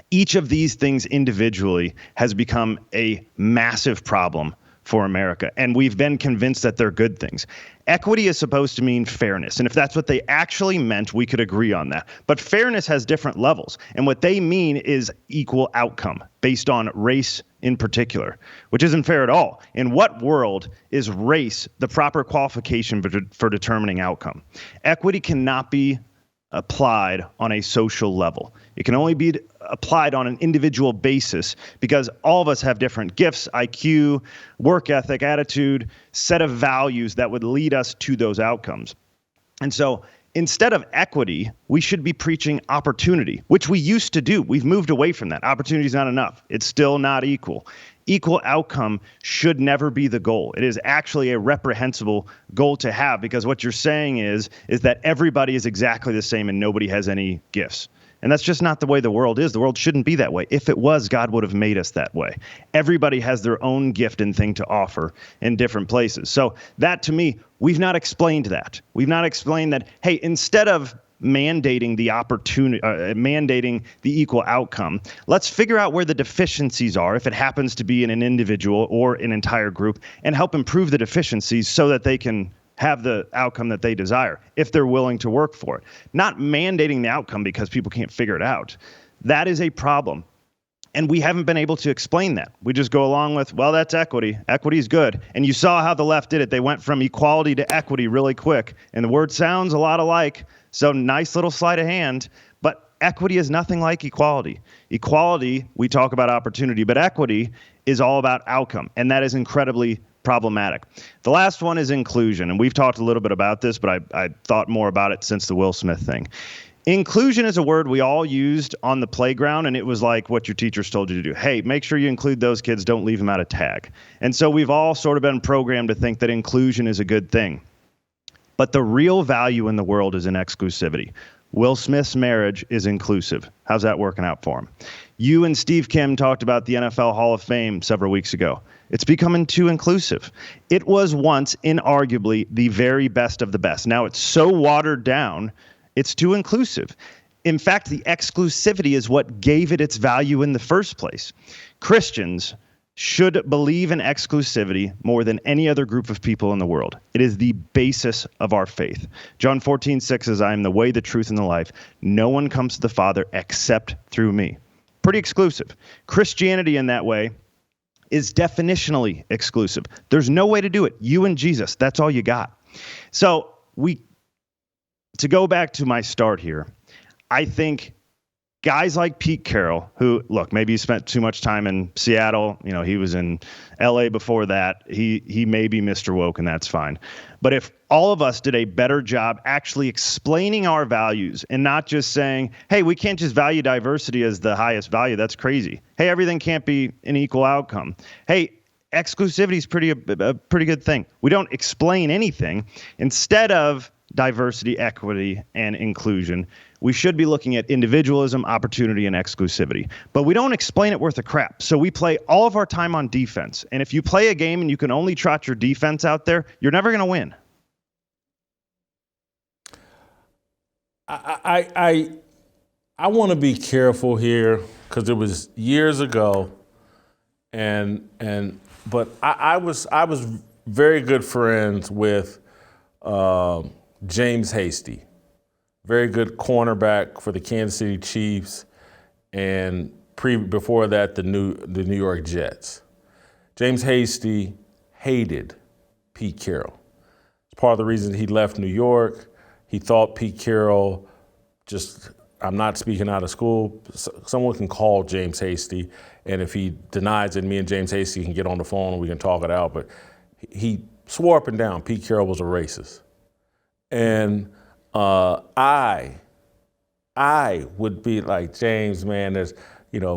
each of these things individually has become a massive problem for America. And we've been convinced that they're good things. Equity is supposed to mean fairness. And if that's what they actually meant, we could agree on that. But fairness has different levels. And what they mean is equal outcome based on race in particular, which isn't fair at all. In what world is race the proper qualification for determining outcome? Equity cannot be applied on a social level. It can only be applied on an individual basis, because all of us have different gifts, IQ, work ethic, attitude, set of values that would lead us to those outcomes. And so instead of equity, we should be preaching opportunity, which we used to do. We've moved away from that. Opportunity is not enough. It's still not equal. Equal outcome should never be the goal. It is actually a reprehensible goal to have, because what you're saying is that everybody is exactly the same and nobody has any gifts. And that's just not the way the world is. The world shouldn't be that way. If it was, God would have made us that way. Everybody has their own gift and thing to offer in different places. So that, to me, we've not explained that. We've not explained that, hey, instead of mandating the opportunity, mandating the equal outcome, let's figure out where the deficiencies are, if it happens to be in an individual or an entire group, and help improve the deficiencies so that they can have the outcome that they desire, if they're willing to work for it. Not mandating the outcome because people can't figure it out. That is a problem. And we haven't been able to explain that. We just go along with, well, that's equity. Equity is good. And you saw how the left did it. They went from equality to equity really quick. And the word sounds a lot alike. So nice little sleight of hand. But equity is nothing like equality. Equality, we talk about opportunity, but equity is all about outcome. And that is incredibly problematic. The last one is inclusion. And we've talked a little bit about this, but I thought more about it since the Will Smith thing. Inclusion is a word we all used on the playground, and it was like what your teachers told you to do. Hey, make sure you include those kids. Don't leave them out of tag. And so we've all sort of been programmed to think that inclusion is a good thing. But the real value in the world is in exclusivity. Will Smith's marriage is inclusive. How's that working out for him? You and Steve Kim talked about the NFL Hall of Fame several weeks ago. It's becoming too inclusive. It was once inarguably the very best of the best. Now it's so watered down, it's too inclusive. In fact, the exclusivity is what gave it its value in the first place. Christians should believe in exclusivity more than any other group of people in the world. It is the basis of our faith. John 14:6 says, I am the way, the truth, and the life. No one comes to the Father except through me. Pretty exclusive. Christianity in that way is definitionally exclusive. There's no way to do it. You and Jesus, that's all you got. So to go back to my start here, I think guys like Pete Carroll, who, look, maybe he spent too much time in Seattle. You know, he was in LA before that. He may be Mr. Woke, and that's fine. But if all of us did a better job actually explaining our values and not just saying, hey, we can't just value diversity as the highest value. That's crazy. Hey, everything can't be an equal outcome. Hey, exclusivity is a pretty good thing. We don't explain anything. Instead of diversity, equity, and inclusion, we should be looking at individualism, opportunity, and exclusivity. But we don't explain it worth a crap. So we play all of our time on defense. And if you play a game and you can only trot your defense out there, you're never going to win. I want to be careful here because it was years ago, but I was very good friends with James Hasty, very good cornerback for the Kansas City Chiefs, and before that the New York Jets. James Hasty hated Pete Carroll. It's part of the reason he left New York. He thought Pete Carroll I'm not speaking out of school. Someone can call James Hasty, and if he denies it, me and James Hasty can get on the phone and we can talk it out. But he swore up and down Pete Carroll was a racist. And I would be like, James, man,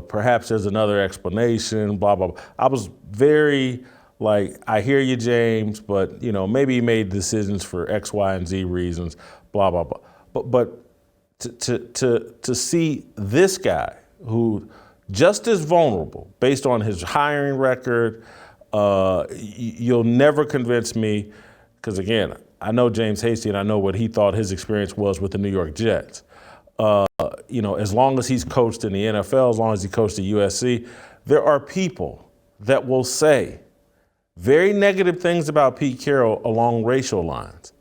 perhaps there's another explanation, blah, blah, blah. I was very like, I hear you, James, but maybe he made decisions for X, Y, and Z reasons, blah, blah, blah. But to see this guy who just as vulnerable based on his hiring record, you'll never convince me, because again, I know James Hasty and I know what he thought his experience was with the New York Jets. As long as he's coached in the NFL, as long as he coached at USC, there are people that will say very negative things about Pete Carroll along racial lines.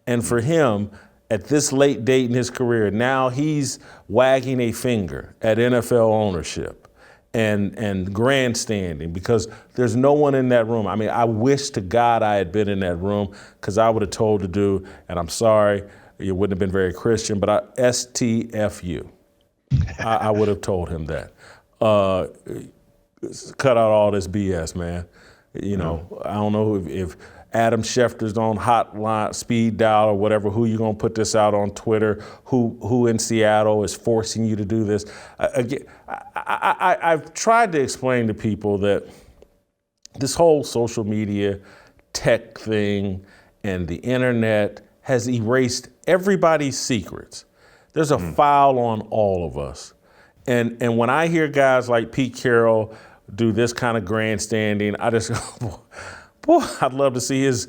And for him, at this late date in his career, now he's wagging a finger at NFL ownership and grandstanding because there's no one in that room. I mean, I wish to God I had been in that room because I would have told the dude, and I'm sorry, it wouldn't have been very Christian, but STFU. I would have told him that. Cut out all this BS, man. I don't know if Adam Schefter's on hotline, speed dial or whatever, who you gonna put this out on Twitter, who in Seattle is forcing you to do this. Again, I've tried to explain to people that this whole social media tech thing and the internet has erased everybody's secrets. There's a file on all of us. And when I hear guys like Pete Carroll do this kind of grandstanding, I just go, boy, I'd love to see his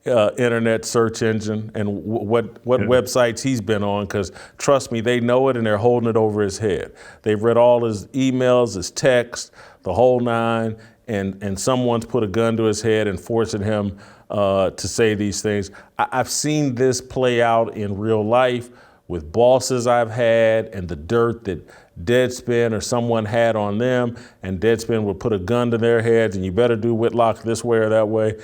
internet search engine and what websites he's been on, because trust me, they know it and they're holding it over his head. They've read all his emails, his texts, the whole nine, and someone's put a gun to his head and forcing him to say these things. I've seen this play out in real life with bosses I've had and the dirt that Deadspin or someone had on them, and Deadspin would put a gun to their heads and you better do Whitlock this way or that way.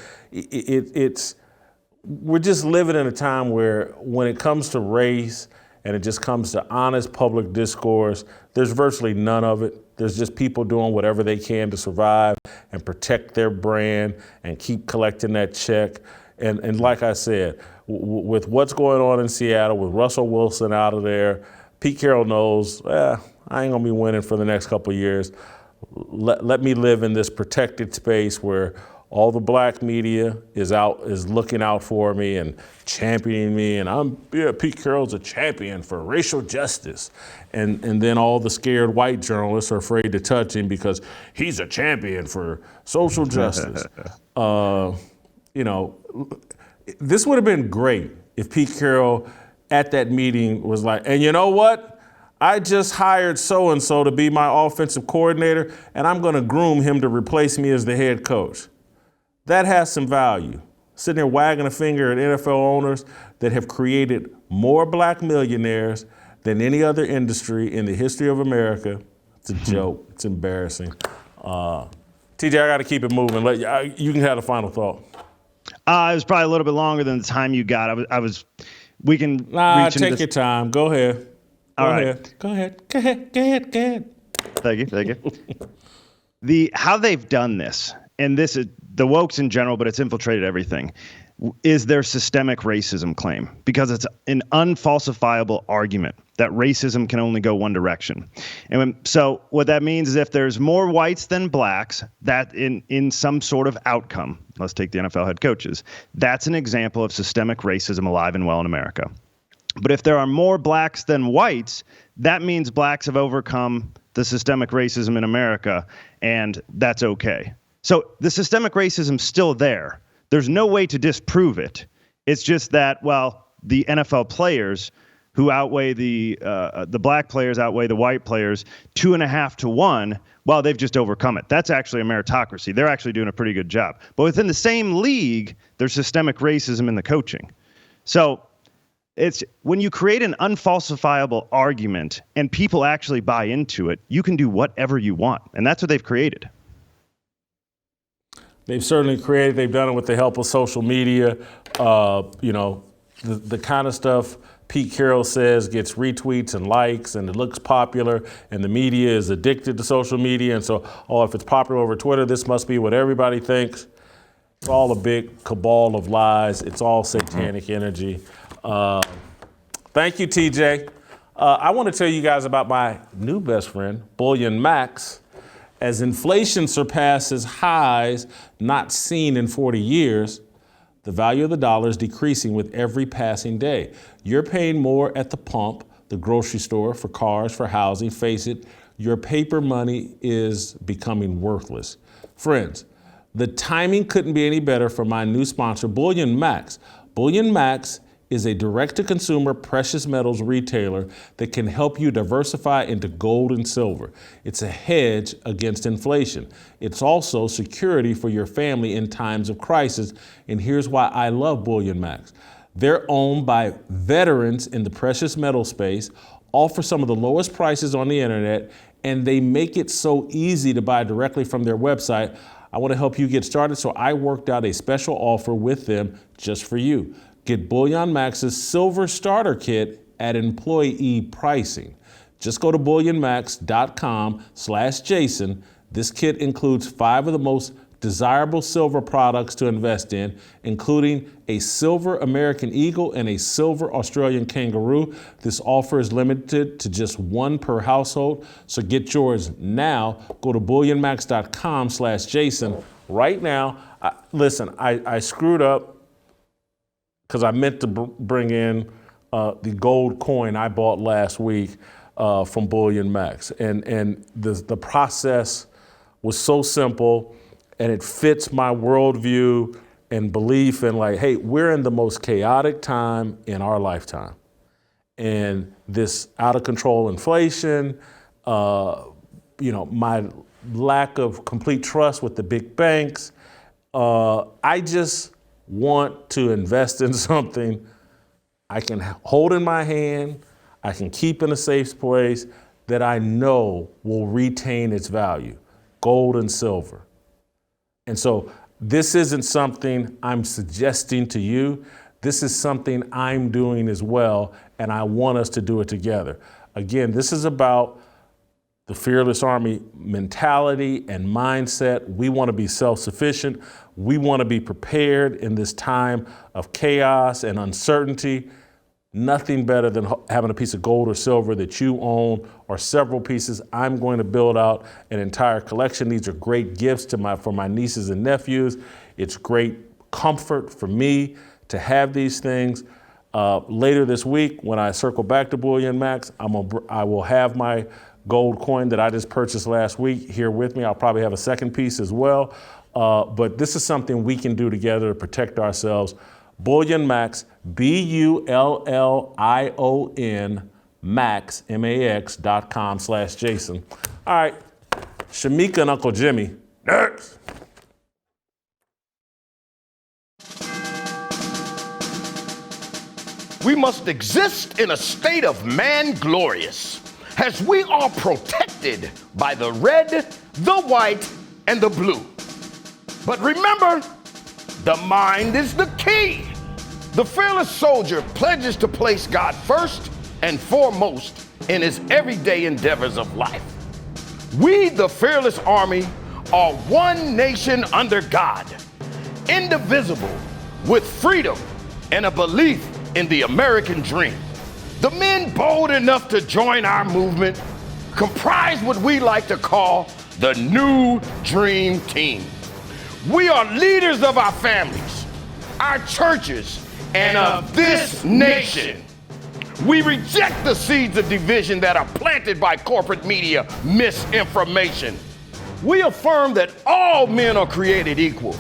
We're just living in a time where when it comes to race and it just comes to honest public discourse, there's virtually none of it. There's just people doing whatever they can to survive and protect their brand and keep collecting that check. And like I said, with what's going on in Seattle, with Russell Wilson out of there, Pete Carroll knows, I ain't gonna be winning for the next couple of years. Let me live in this protected space where all the black media is looking out for me and championing me, and Pete Carroll's a champion for racial justice. And then all the scared white journalists are afraid to touch him because he's a champion for social justice. This would have been great if Pete Carroll at that meeting was like, and you know what? I just hired so-and-so to be my offensive coordinator, and I'm gonna groom him to replace me as the head coach. That has some value. Sitting there wagging a finger at NFL owners that have created more black millionaires than any other industry in the history of America. It's a joke. It's embarrassing. TJ, I got to keep it moving. You can have the final thought. It was probably a little bit longer than the time you got. We can take your time. Go ahead. Go ahead. Thank you. How they've done this, and this is the wokes in general, but it's infiltrated everything, is their systemic racism claim, because it's an unfalsifiable argument. that racism can only go one direction. So what that means is if there's more whites than blacks, that in some sort of outcome, let's take the NFL head coaches, that's an example of systemic racism alive and well in America. But if there are more blacks than whites, that means blacks have overcome the systemic racism in America, and that's okay. So the systemic racism's still there. There's no way to disprove it. It's just that, well, the NFL players who outweigh the black players outweigh the white players 2.5 to 1. Well, they've just overcome it. That's actually a meritocracy. They're actually doing a pretty good job. But within the same league, there's systemic racism in the coaching. So it's when you create an unfalsifiable argument and people actually buy into it, you can do whatever you want. And that's what they've created. They've certainly created, they've done it with the help of social media. The kind of stuff Pete Carroll says gets retweets and likes, and it looks popular, and the media is addicted to social media. And so, if it's popular over Twitter, this must be what everybody thinks. It's all a big cabal of lies. It's all satanic energy. Thank you, TJ. I want to tell you guys about my new best friend, Bullion Max. As inflation surpasses highs not seen in 40 years, the value of the dollar is decreasing with every passing day. You're paying more at the pump, the grocery store, for cars, for housing. Face it, your paper money is becoming worthless. Friends, the timing couldn't be any better for my new sponsor, Bullion Max. Bullion Max is a direct-to-consumer precious metals retailer that can help you diversify into gold and silver. It's a hedge against inflation. It's also security for your family in times of crisis. And here's why I love Bullion Max. They're owned by veterans in the precious metal space, offer some of the lowest prices on the internet, and they make it so easy to buy directly from their website. I want to help you get started, so I worked out a special offer with them just for you. Get Bullion Max's Silver Starter Kit at employee pricing. Just go to bullionmax.com/Jason. This kit includes 5 of the most desirable silver products to invest in, including a silver American Eagle and a silver Australian Kangaroo. This offer is limited to just 1 per household, so get yours now. Go to bullionmax.com/Jason right now. I screwed up because I meant to bring in the gold coin I bought last week from Bullion Max. And the process was so simple, and it fits my worldview and belief in, like, hey, we're in the most chaotic time in our lifetime. And this out of control inflation, my lack of complete trust with the big banks, I just want to invest in something I can hold in my hand, I can keep in a safe place, that I know will retain its value, gold and silver. And so this isn't something I'm suggesting to you. This is something I'm doing as well, and I want us to do it together. Again, this is about the Fearless Army mentality and mindset. We want to be self-sufficient. We want to be prepared in this time of chaos and uncertainty. Nothing better than having a piece of gold or silver that you own, or several pieces. I'm going to build out an entire collection. These are great gifts for my nieces and nephews. It's great comfort for me to have these things. Later this week, when I circle back to Bullion Max, I will have my gold coin that I just purchased last week here with me. I'll probably have a second piece as well. But this is something we can do together to protect ourselves. Bullion Max, BULLION Max, MAX.com/Jason. All right, Shemeka and Uncle Jimmy, next. We must exist in a state of man glorious, as we are protected by the red, the white, and the blue. But remember, the mind is the key. The fearless soldier pledges to place God first and foremost in his everyday endeavors of life. We, the Fearless Army, are one nation under God, indivisible, with freedom and a belief in the American dream. The men bold enough to join our movement comprise what we like to call the New Dream Team. We are leaders of our families, our churches, and of this nation. We reject the seeds of division that are planted by corporate media misinformation. We affirm that all men are created equal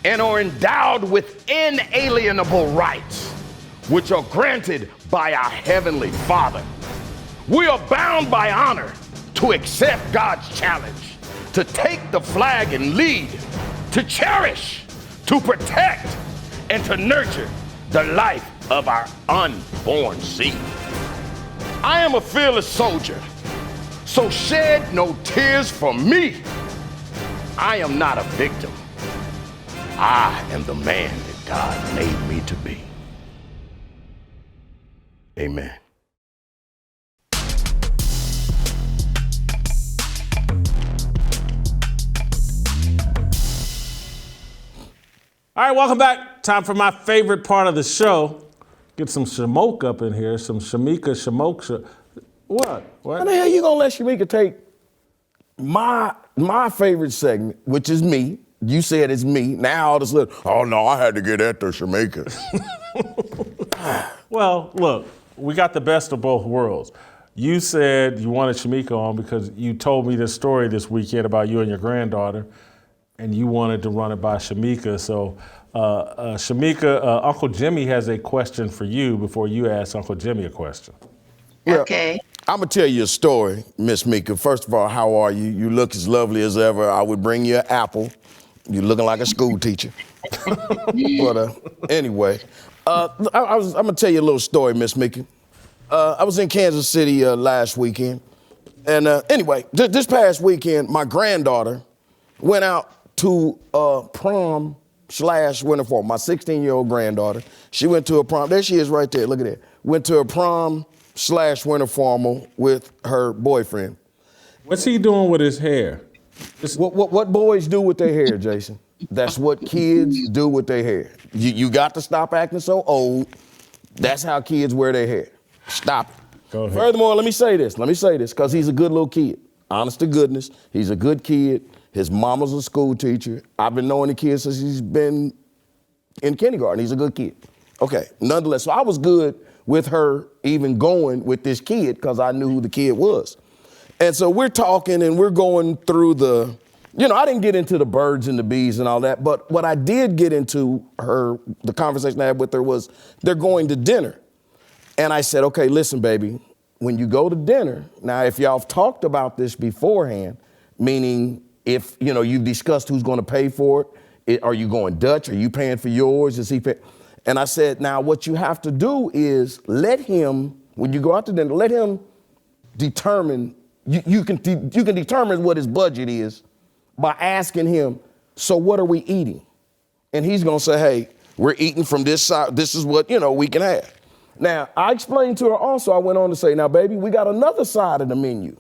and are endowed with inalienable rights, which are granted by our Heavenly Father. We are bound by honor to accept God's challenge, to take the flag and lead, to cherish, to protect, and to nurture the life of our unborn seed. I am a fearless soldier, so shed no tears for me. I am not a victim. I am the man that God made me to be. Amen. All right, welcome back. Time for my favorite part of the show. Get some Shemeka up in here, some Shemeka. What? How the hell you gonna let Shemeka take my favorite segment, which is me? You said it's me. Now all of a sudden, oh no, I had to get that to Shemeka. Well, look, we got the best of both worlds. You said you wanted Shemeka on because you told me this story this weekend about you and your granddaughter, and you wanted to run it by Shemeka. So, Shemeka, Uncle Jimmy has a question for you before you ask Uncle Jimmy a question. Well, Okay. I'm gonna tell you a story, Miss Mika. First of all, how are you? You look as lovely as ever. I would bring you an apple. You're looking like a school teacher. But anyway, I'm gonna tell you a little story, Miss Mika. I was in Kansas City last weekend, and anyway, this past weekend, my granddaughter went out to prom / winter formal. My 16-year-old granddaughter, she went to a prom. There she is right there. Look at that. Went to a prom / winter formal with her boyfriend. What's he doing with his hair? What boys do with their hair, Jason? That's what kids do with their hair. You got to stop acting so old. That's how kids wear their hair. Stop it. Go ahead. Furthermore, let me say this, because he's a good little kid. Honest to goodness, he's a good kid. His mama's a school teacher. I've been knowing the kid since he's been in kindergarten. He's a good kid. Okay, nonetheless, so I was good with her even going with this kid because I knew who the kid was. And so we're talking and we're going through I didn't get into the birds and the bees and all that, but what I did get into the conversation I had with her was they're going to dinner. And I said, okay, listen, baby, when you go to dinner, now if y'all have talked about this beforehand, meaning if, you've discussed who's going to pay for it, are you going Dutch? Are you paying for yours? Is he paying? And I said, now what you have to do is let him, when you go out to dinner, let him determine, you can determine what his budget is by asking him, so what are we eating? And he's going to say, hey, we're eating from this side. This is what, we can have. Now, I explained to her also, I went on to say, now, baby, we got another side of the menu.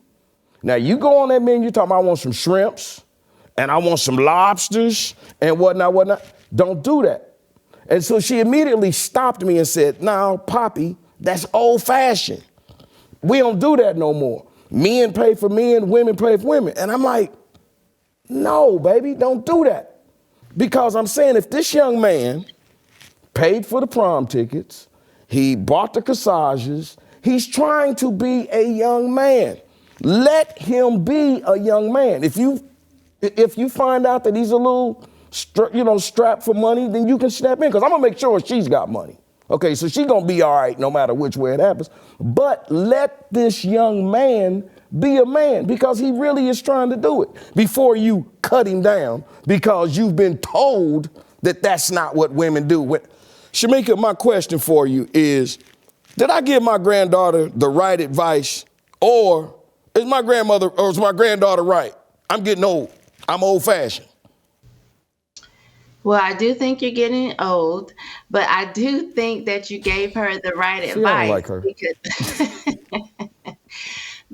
Now, you go on that menu, talking about I want some shrimps and I want some lobsters and whatnot. Don't do that. And so she immediately stopped me and said, now, Poppy, that's old fashioned. We don't do that no more. Men pay for men, women pay for women. And I'm like, no, baby, don't do that. Because I'm saying if this young man paid for the prom tickets, he bought the corsages, he's trying to be a young man. Let him be a young man. If you find out that he's a little strapped for money, then you can step in, because I'm gonna make sure she's got money. Okay, so she's gonna be all right no matter which way it happens. But let this young man be a man, because he really is trying to do it, before you cut him down because you've been told that that's not what women do. Shemeka, my question for you is, did I give my granddaughter the right advice, or is my granddaughter right? I'm getting old. I'm old fashioned. Well, I do think you're getting old, but I do think that you gave her the right advice. I don't like her.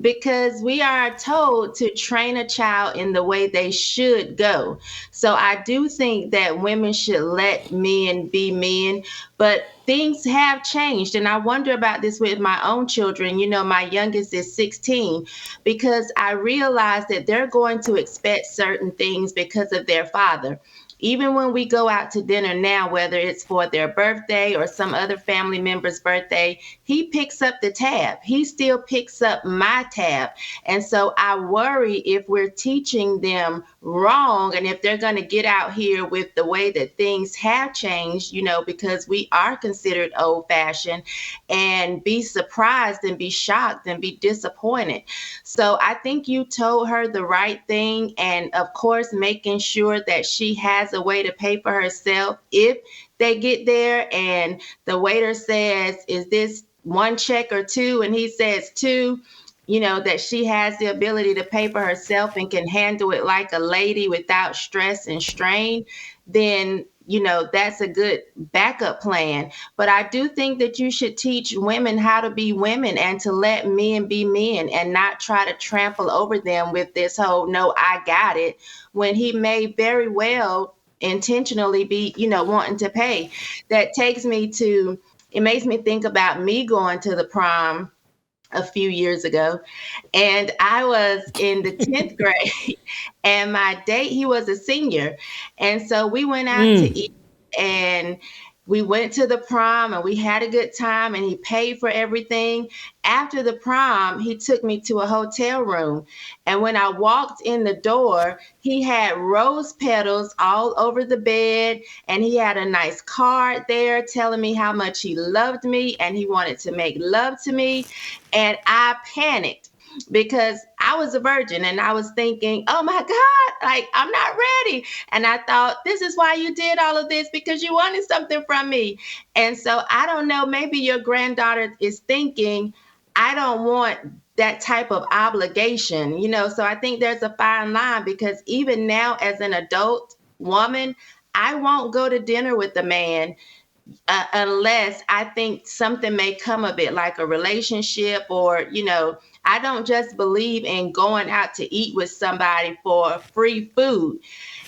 because we are told to train a child in the way they should go. So I do think that women should let men be men, but things have changed. And I wonder about this with my own children. You know, my youngest is 16, because I realize that they're going to expect certain things because of their father. Even when we go out to dinner now, whether it's for their birthday or some other family member's birthday, he picks up the tab. He still picks up my tab. And so I worry if we're teaching them wrong and if they're going to get out here with the way that things have changed, you know, because we are considered old fashioned, and be surprised and be shocked and be disappointed. So I think you told her the right thing. And of course, making sure that she has a way to pay for herself if they get there and the waiter says, is this one check or two? And he says two, you know, that she has the ability to pay for herself and can handle it like a lady without stress and strain, then, you know, that's a good backup plan. But I do think that you should teach women how to be women and to let men be men and not try to trample over them with this whole, no, I got it, when he may very well intentionally be, you know, wanting to pay. That takes me to, it makes me think about me going to the prom a few years ago, and I was in the 10th grade, and my date, he was a senior. And so we went out to eat, and we went to the prom, and we had a good time, and he paid for everything. After the prom, he took me to a hotel room. And when I walked in the door, he had rose petals all over the bed, and he had a nice card there telling me how much he loved me and he wanted to make love to me. And I panicked because I was a virgin, and I was thinking, oh my God, like, I'm not ready. And I thought, this is why you did all of this, because you wanted something from me. And so I don't know, maybe your granddaughter is thinking, I don't want that type of obligation, you know? So I think there's a fine line, because even now as an adult woman, I won't go to dinner with a man unless I think something may come of it, like a relationship, or, you know, I don't just believe in going out to eat with somebody for free food.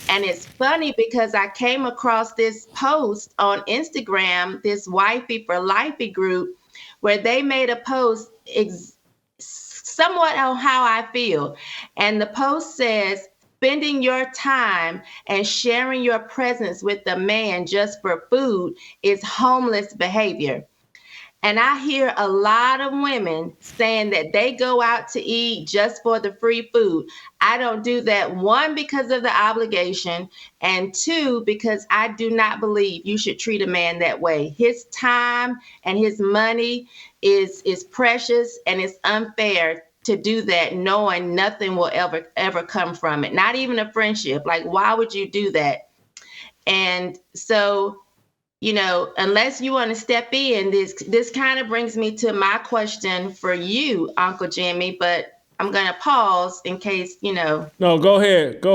And it's funny because I came across this post on Instagram, this Wifey for Lifey group, where they made a post somewhat on how I feel. And the post says, spending your time and sharing your presence with a man just for food is homeless behavior. And I hear a lot of women saying that they go out to eat just for the free food. I don't do that, one, because of the obligation, and two, because I do not believe you should treat a man that way. His time and his money is precious, and it's unfair to do that knowing nothing will ever come from it, not even a friendship. Like, why would you do that? And so, you know, unless you want to step in, this kind of brings me to my question for you, Uncle Jimmy, but I'm going to pause in case, you know. No, go ahead.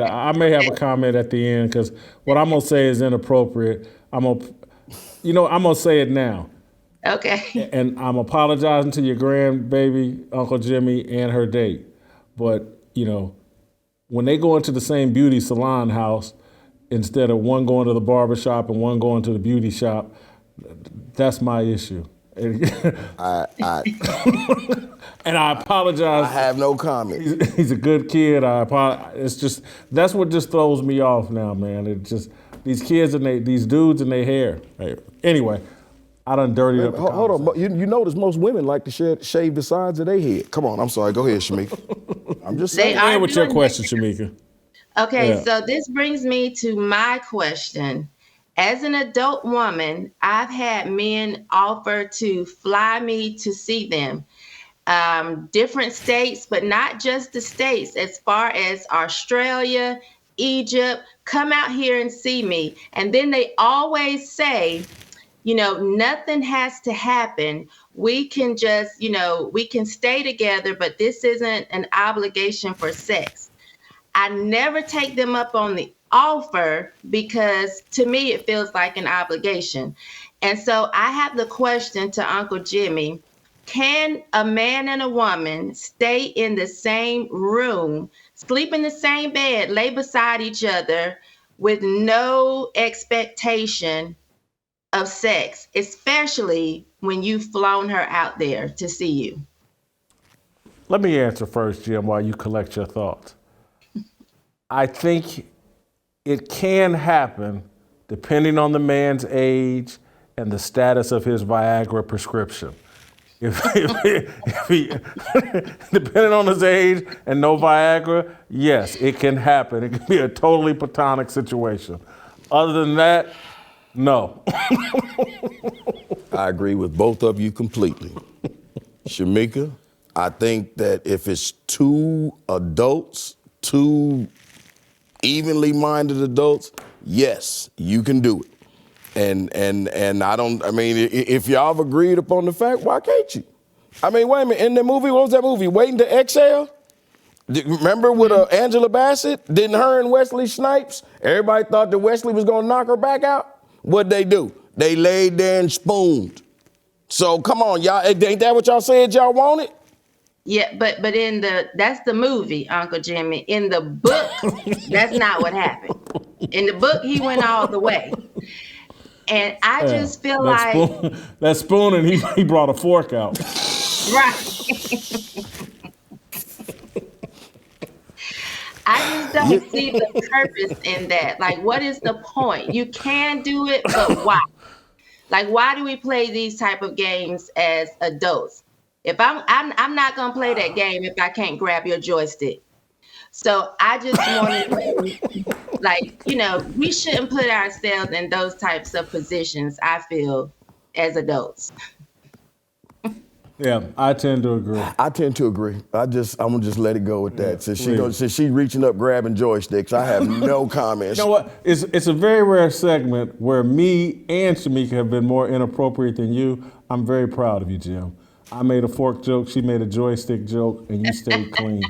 I may have a comment at the end, because what I'm gonna say is inappropriate. I'm gonna say it now. Okay. And I'm apologizing to your grandbaby, Uncle Jimmy, and her date. But, you know, when they go into the same beauty salon house, instead of one going to the barber shop and one going to the beauty shop, that's my issue. I And I apologize. I have no comment. He's a good kid. I apologize. It's just, that's what just throws me off now, man. It just, these kids and these dudes and their hair. Anyway, I done dirtied up the Hold on, but you notice most women like to shave the sides of their head. Come on, I'm sorry. Go ahead, Shemeka. I'm just saying. Go ahead with your question, Shemeka. Okay, Yeah. so this brings me to my question. As an adult woman, I've had men offer to fly me to see them. Different states, but not just the states, as far as Australia, Egypt, come out here and see me. And then they always say, you know, nothing has to happen. We can just, you know, we can stay together, but this isn't an obligation for sex. I never take them up on the offer because to me it feels like an obligation. And so I have the question to Uncle Jimmy. can a man and a woman stay in the same room, sleep in the same bed, lay beside each other with no expectation of sex, especially when you've flown her out there to see you? Let me answer first, Jim, while you collect your thoughts. I think it can happen depending on the man's age and the status of his Viagra prescription. If he depending on his age and no Viagra, yes, it can happen. It can be a totally platonic situation. Other than that, no. I agree with both of you completely. Shemeka, I think that if it's two adults, two evenly minded adults, yes, you can do it. And if y'all have agreed upon the fact, why can't you? I mean, wait a minute, in the movie, what was that movie, Waiting to Exhale? Remember with Angela Bassett? Didn't her and Wesley Snipes, everybody thought that Wesley was gonna knock her back out? What'd they do? They laid there and spooned. So come on, y'all, ain't that what y'all said y'all wanted? Yeah, but that's the movie, Uncle Jimmy. In the book, that's not what happened. In the book, he went all the way. And I just feel like that spoon, and he brought a fork out. Right. I just don't see the purpose in that. Like, what is the point? You can do it, but why? Like, why do we play these type of games as adults? If I'm not gonna play that game if I can't grab your joystick. So I just want to, we shouldn't put ourselves in those types of positions, I feel, as adults. Yeah, I tend to agree. I'm gonna just let it go with that. Since she's reaching up grabbing joysticks, I have no comments. You know what? It's a very rare segment where me and Shemeka have been more inappropriate than you. I'm very proud of you, Jim. I made a fork joke, she made a joystick joke, and you stayed clean.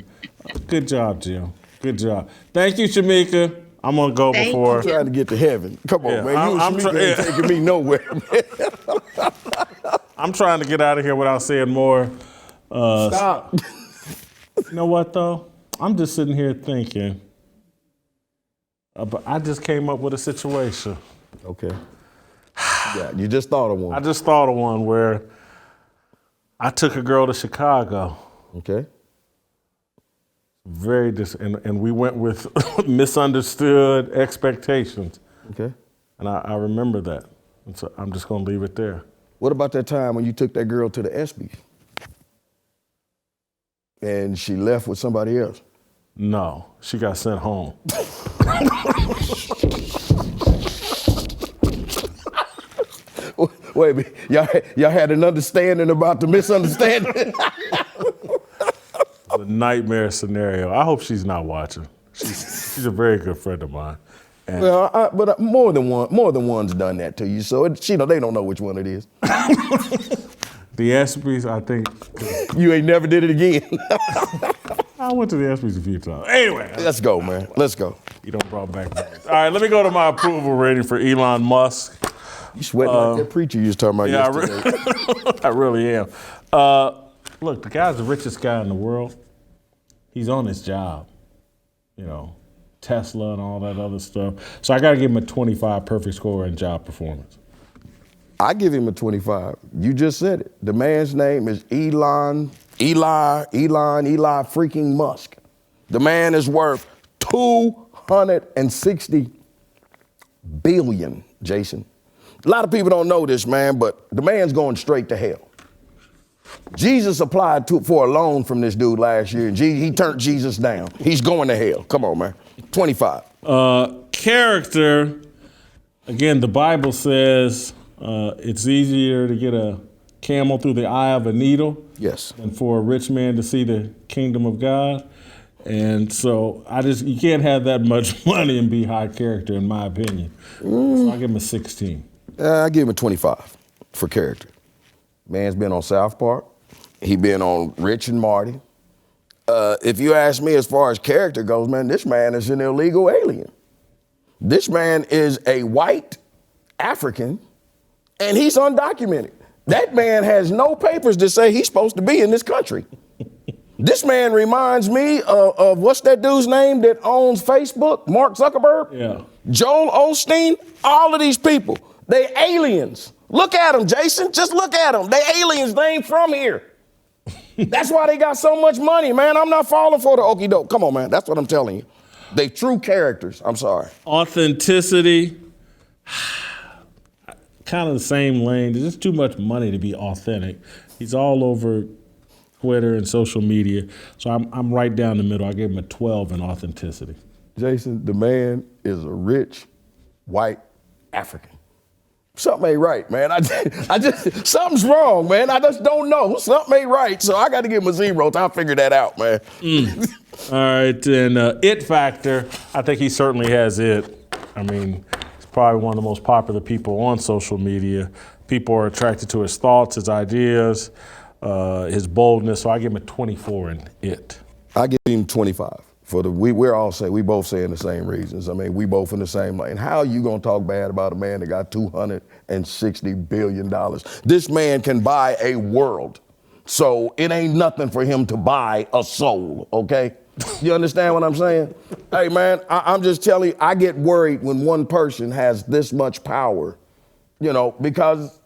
Good job, Jim. Good job. Thank you, Shemeka. I'm gonna go before. I'm trying to get to heaven. Come on, man. You and Shemeka ain't taking me nowhere, man. I'm trying to get out of here without saying more. Stop. You know what, though? I'm just sitting here thinking. But I just came up with a situation. Okay. Yeah, you just thought of one. I just thought of one where I took a girl to Chicago. Okay. And we went with misunderstood expectations. Okay. And I remember that. And so I'm just gonna leave it there. What about that time when you took that girl to the ESPYs and she left with somebody else? No, she got sent home. Wait a minute, y'all had an understanding about the misunderstanding? The nightmare scenario. I hope she's not watching. She's a very good friend of mine. And but more than one's done that to you, so they don't know which one it is. The ESPYs, I think. You ain't never did it again. I went to the ESPYs a few times. Anyway. Let's go, man. Let's go. You don't brought back names. All right, let me go to my approval rating for Elon Musk. You sweating like that preacher you was talking about yesterday. I really am. Look, the guy's the richest guy in the world. He's on his job, Tesla and all that other stuff. So I got to give him a 25 perfect score in job performance. I give him a 25. You just said it. The man's name is Elon freaking Musk. The man is worth $260 billion, Jason. A lot of people don't know this, man, but the man's going straight to hell. Jesus applied for a loan from this dude last year, and he turned Jesus down. He's going to hell. Come on, man. 25. Character, again, the Bible says it's easier to get a camel through the eye of a needle than for a rich man to see the kingdom of God. And so you can't have that much money and be high character, in my opinion. So I'll give him a 16. I give him a 25 for character. Man's been on South Park. He been on Rich and Marty. If you ask me as far as character goes, man, this man is an illegal alien. This man is a white African, and he's undocumented. That man has no papers to say he's supposed to be in this country. This man reminds me of what's that dude's name that owns Facebook? Mark Zuckerberg? Yeah. Joel Osteen? All of these people, they aliens. Look at them, Jason. Just look at them. They aliens. They ain't from here. That's why they got so much money, man. I'm not falling for the okie doke. Come on, man. That's what I'm telling you. They true characters. I'm sorry. Authenticity, kind of the same lane. There's just too much money to be authentic. He's all over Twitter and social media. So I'm right down the middle. I gave him a 12 in authenticity. Jason, the man is a rich, white African. Something ain't right, man. I just, something's wrong, man. I just don't know. Something ain't right. So I got to give him a 0. I'll figure that out, man. All right, and it factor, I think he certainly has it. I mean, he's probably one of the most popular people on social media. People are attracted to his thoughts, his ideas, his boldness. So I give him a 24 in it. I give him 25. We both saying the same reasons. I mean, we both in the same lane. How are you gonna talk bad about a man that got $260 billion? This man can buy a world. So it ain't nothing for him to buy a soul, okay? You understand what I'm saying? Hey man, I'm just telling you, I get worried when one person has this much power, because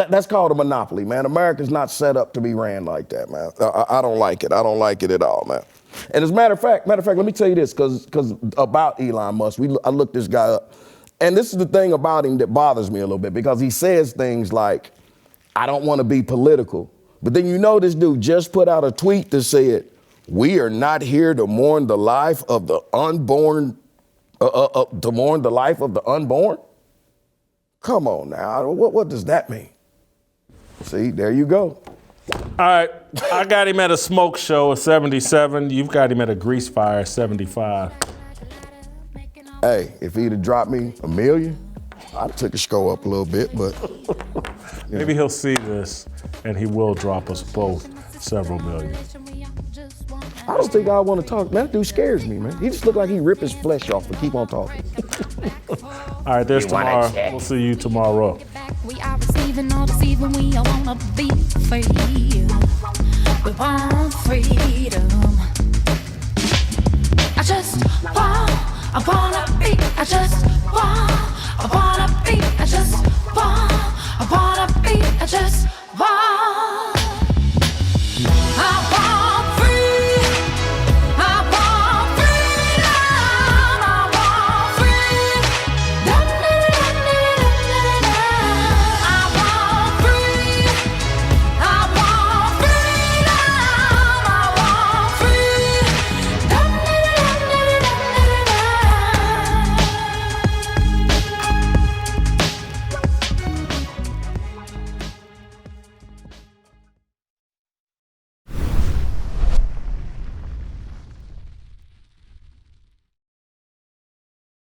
that's called a monopoly, man. America's not set up to be ran like that, man. I don't like it. I don't like it at all, man. And as a matter of fact, let me tell you this, because about Elon Musk, I looked this guy up. And this is the thing about him that bothers me a little bit, because he says things like, I don't want to be political. But then this dude just put out a tweet that said, we are not here to mourn the life of the unborn, to mourn the life of the unborn? Come on now, what does that mean? See, there you go. All right, I got him at a smoke show, a 77. You've got him at a grease fire, 75. Hey, if he'd have dropped me $1 million, I'd took his score up a little bit, but. Maybe he'll see this and he will drop us both several million. I don't think I want to talk. Man, that dude scares me, man. He just look like he rip his flesh off but keep on talking. All right, there's tomorrow. We'll see you tomorrow. We are receiving or deceiving, we all wanna be free. We want freedom. I just wanna be. I just wanna be. I just wanna be. I just want.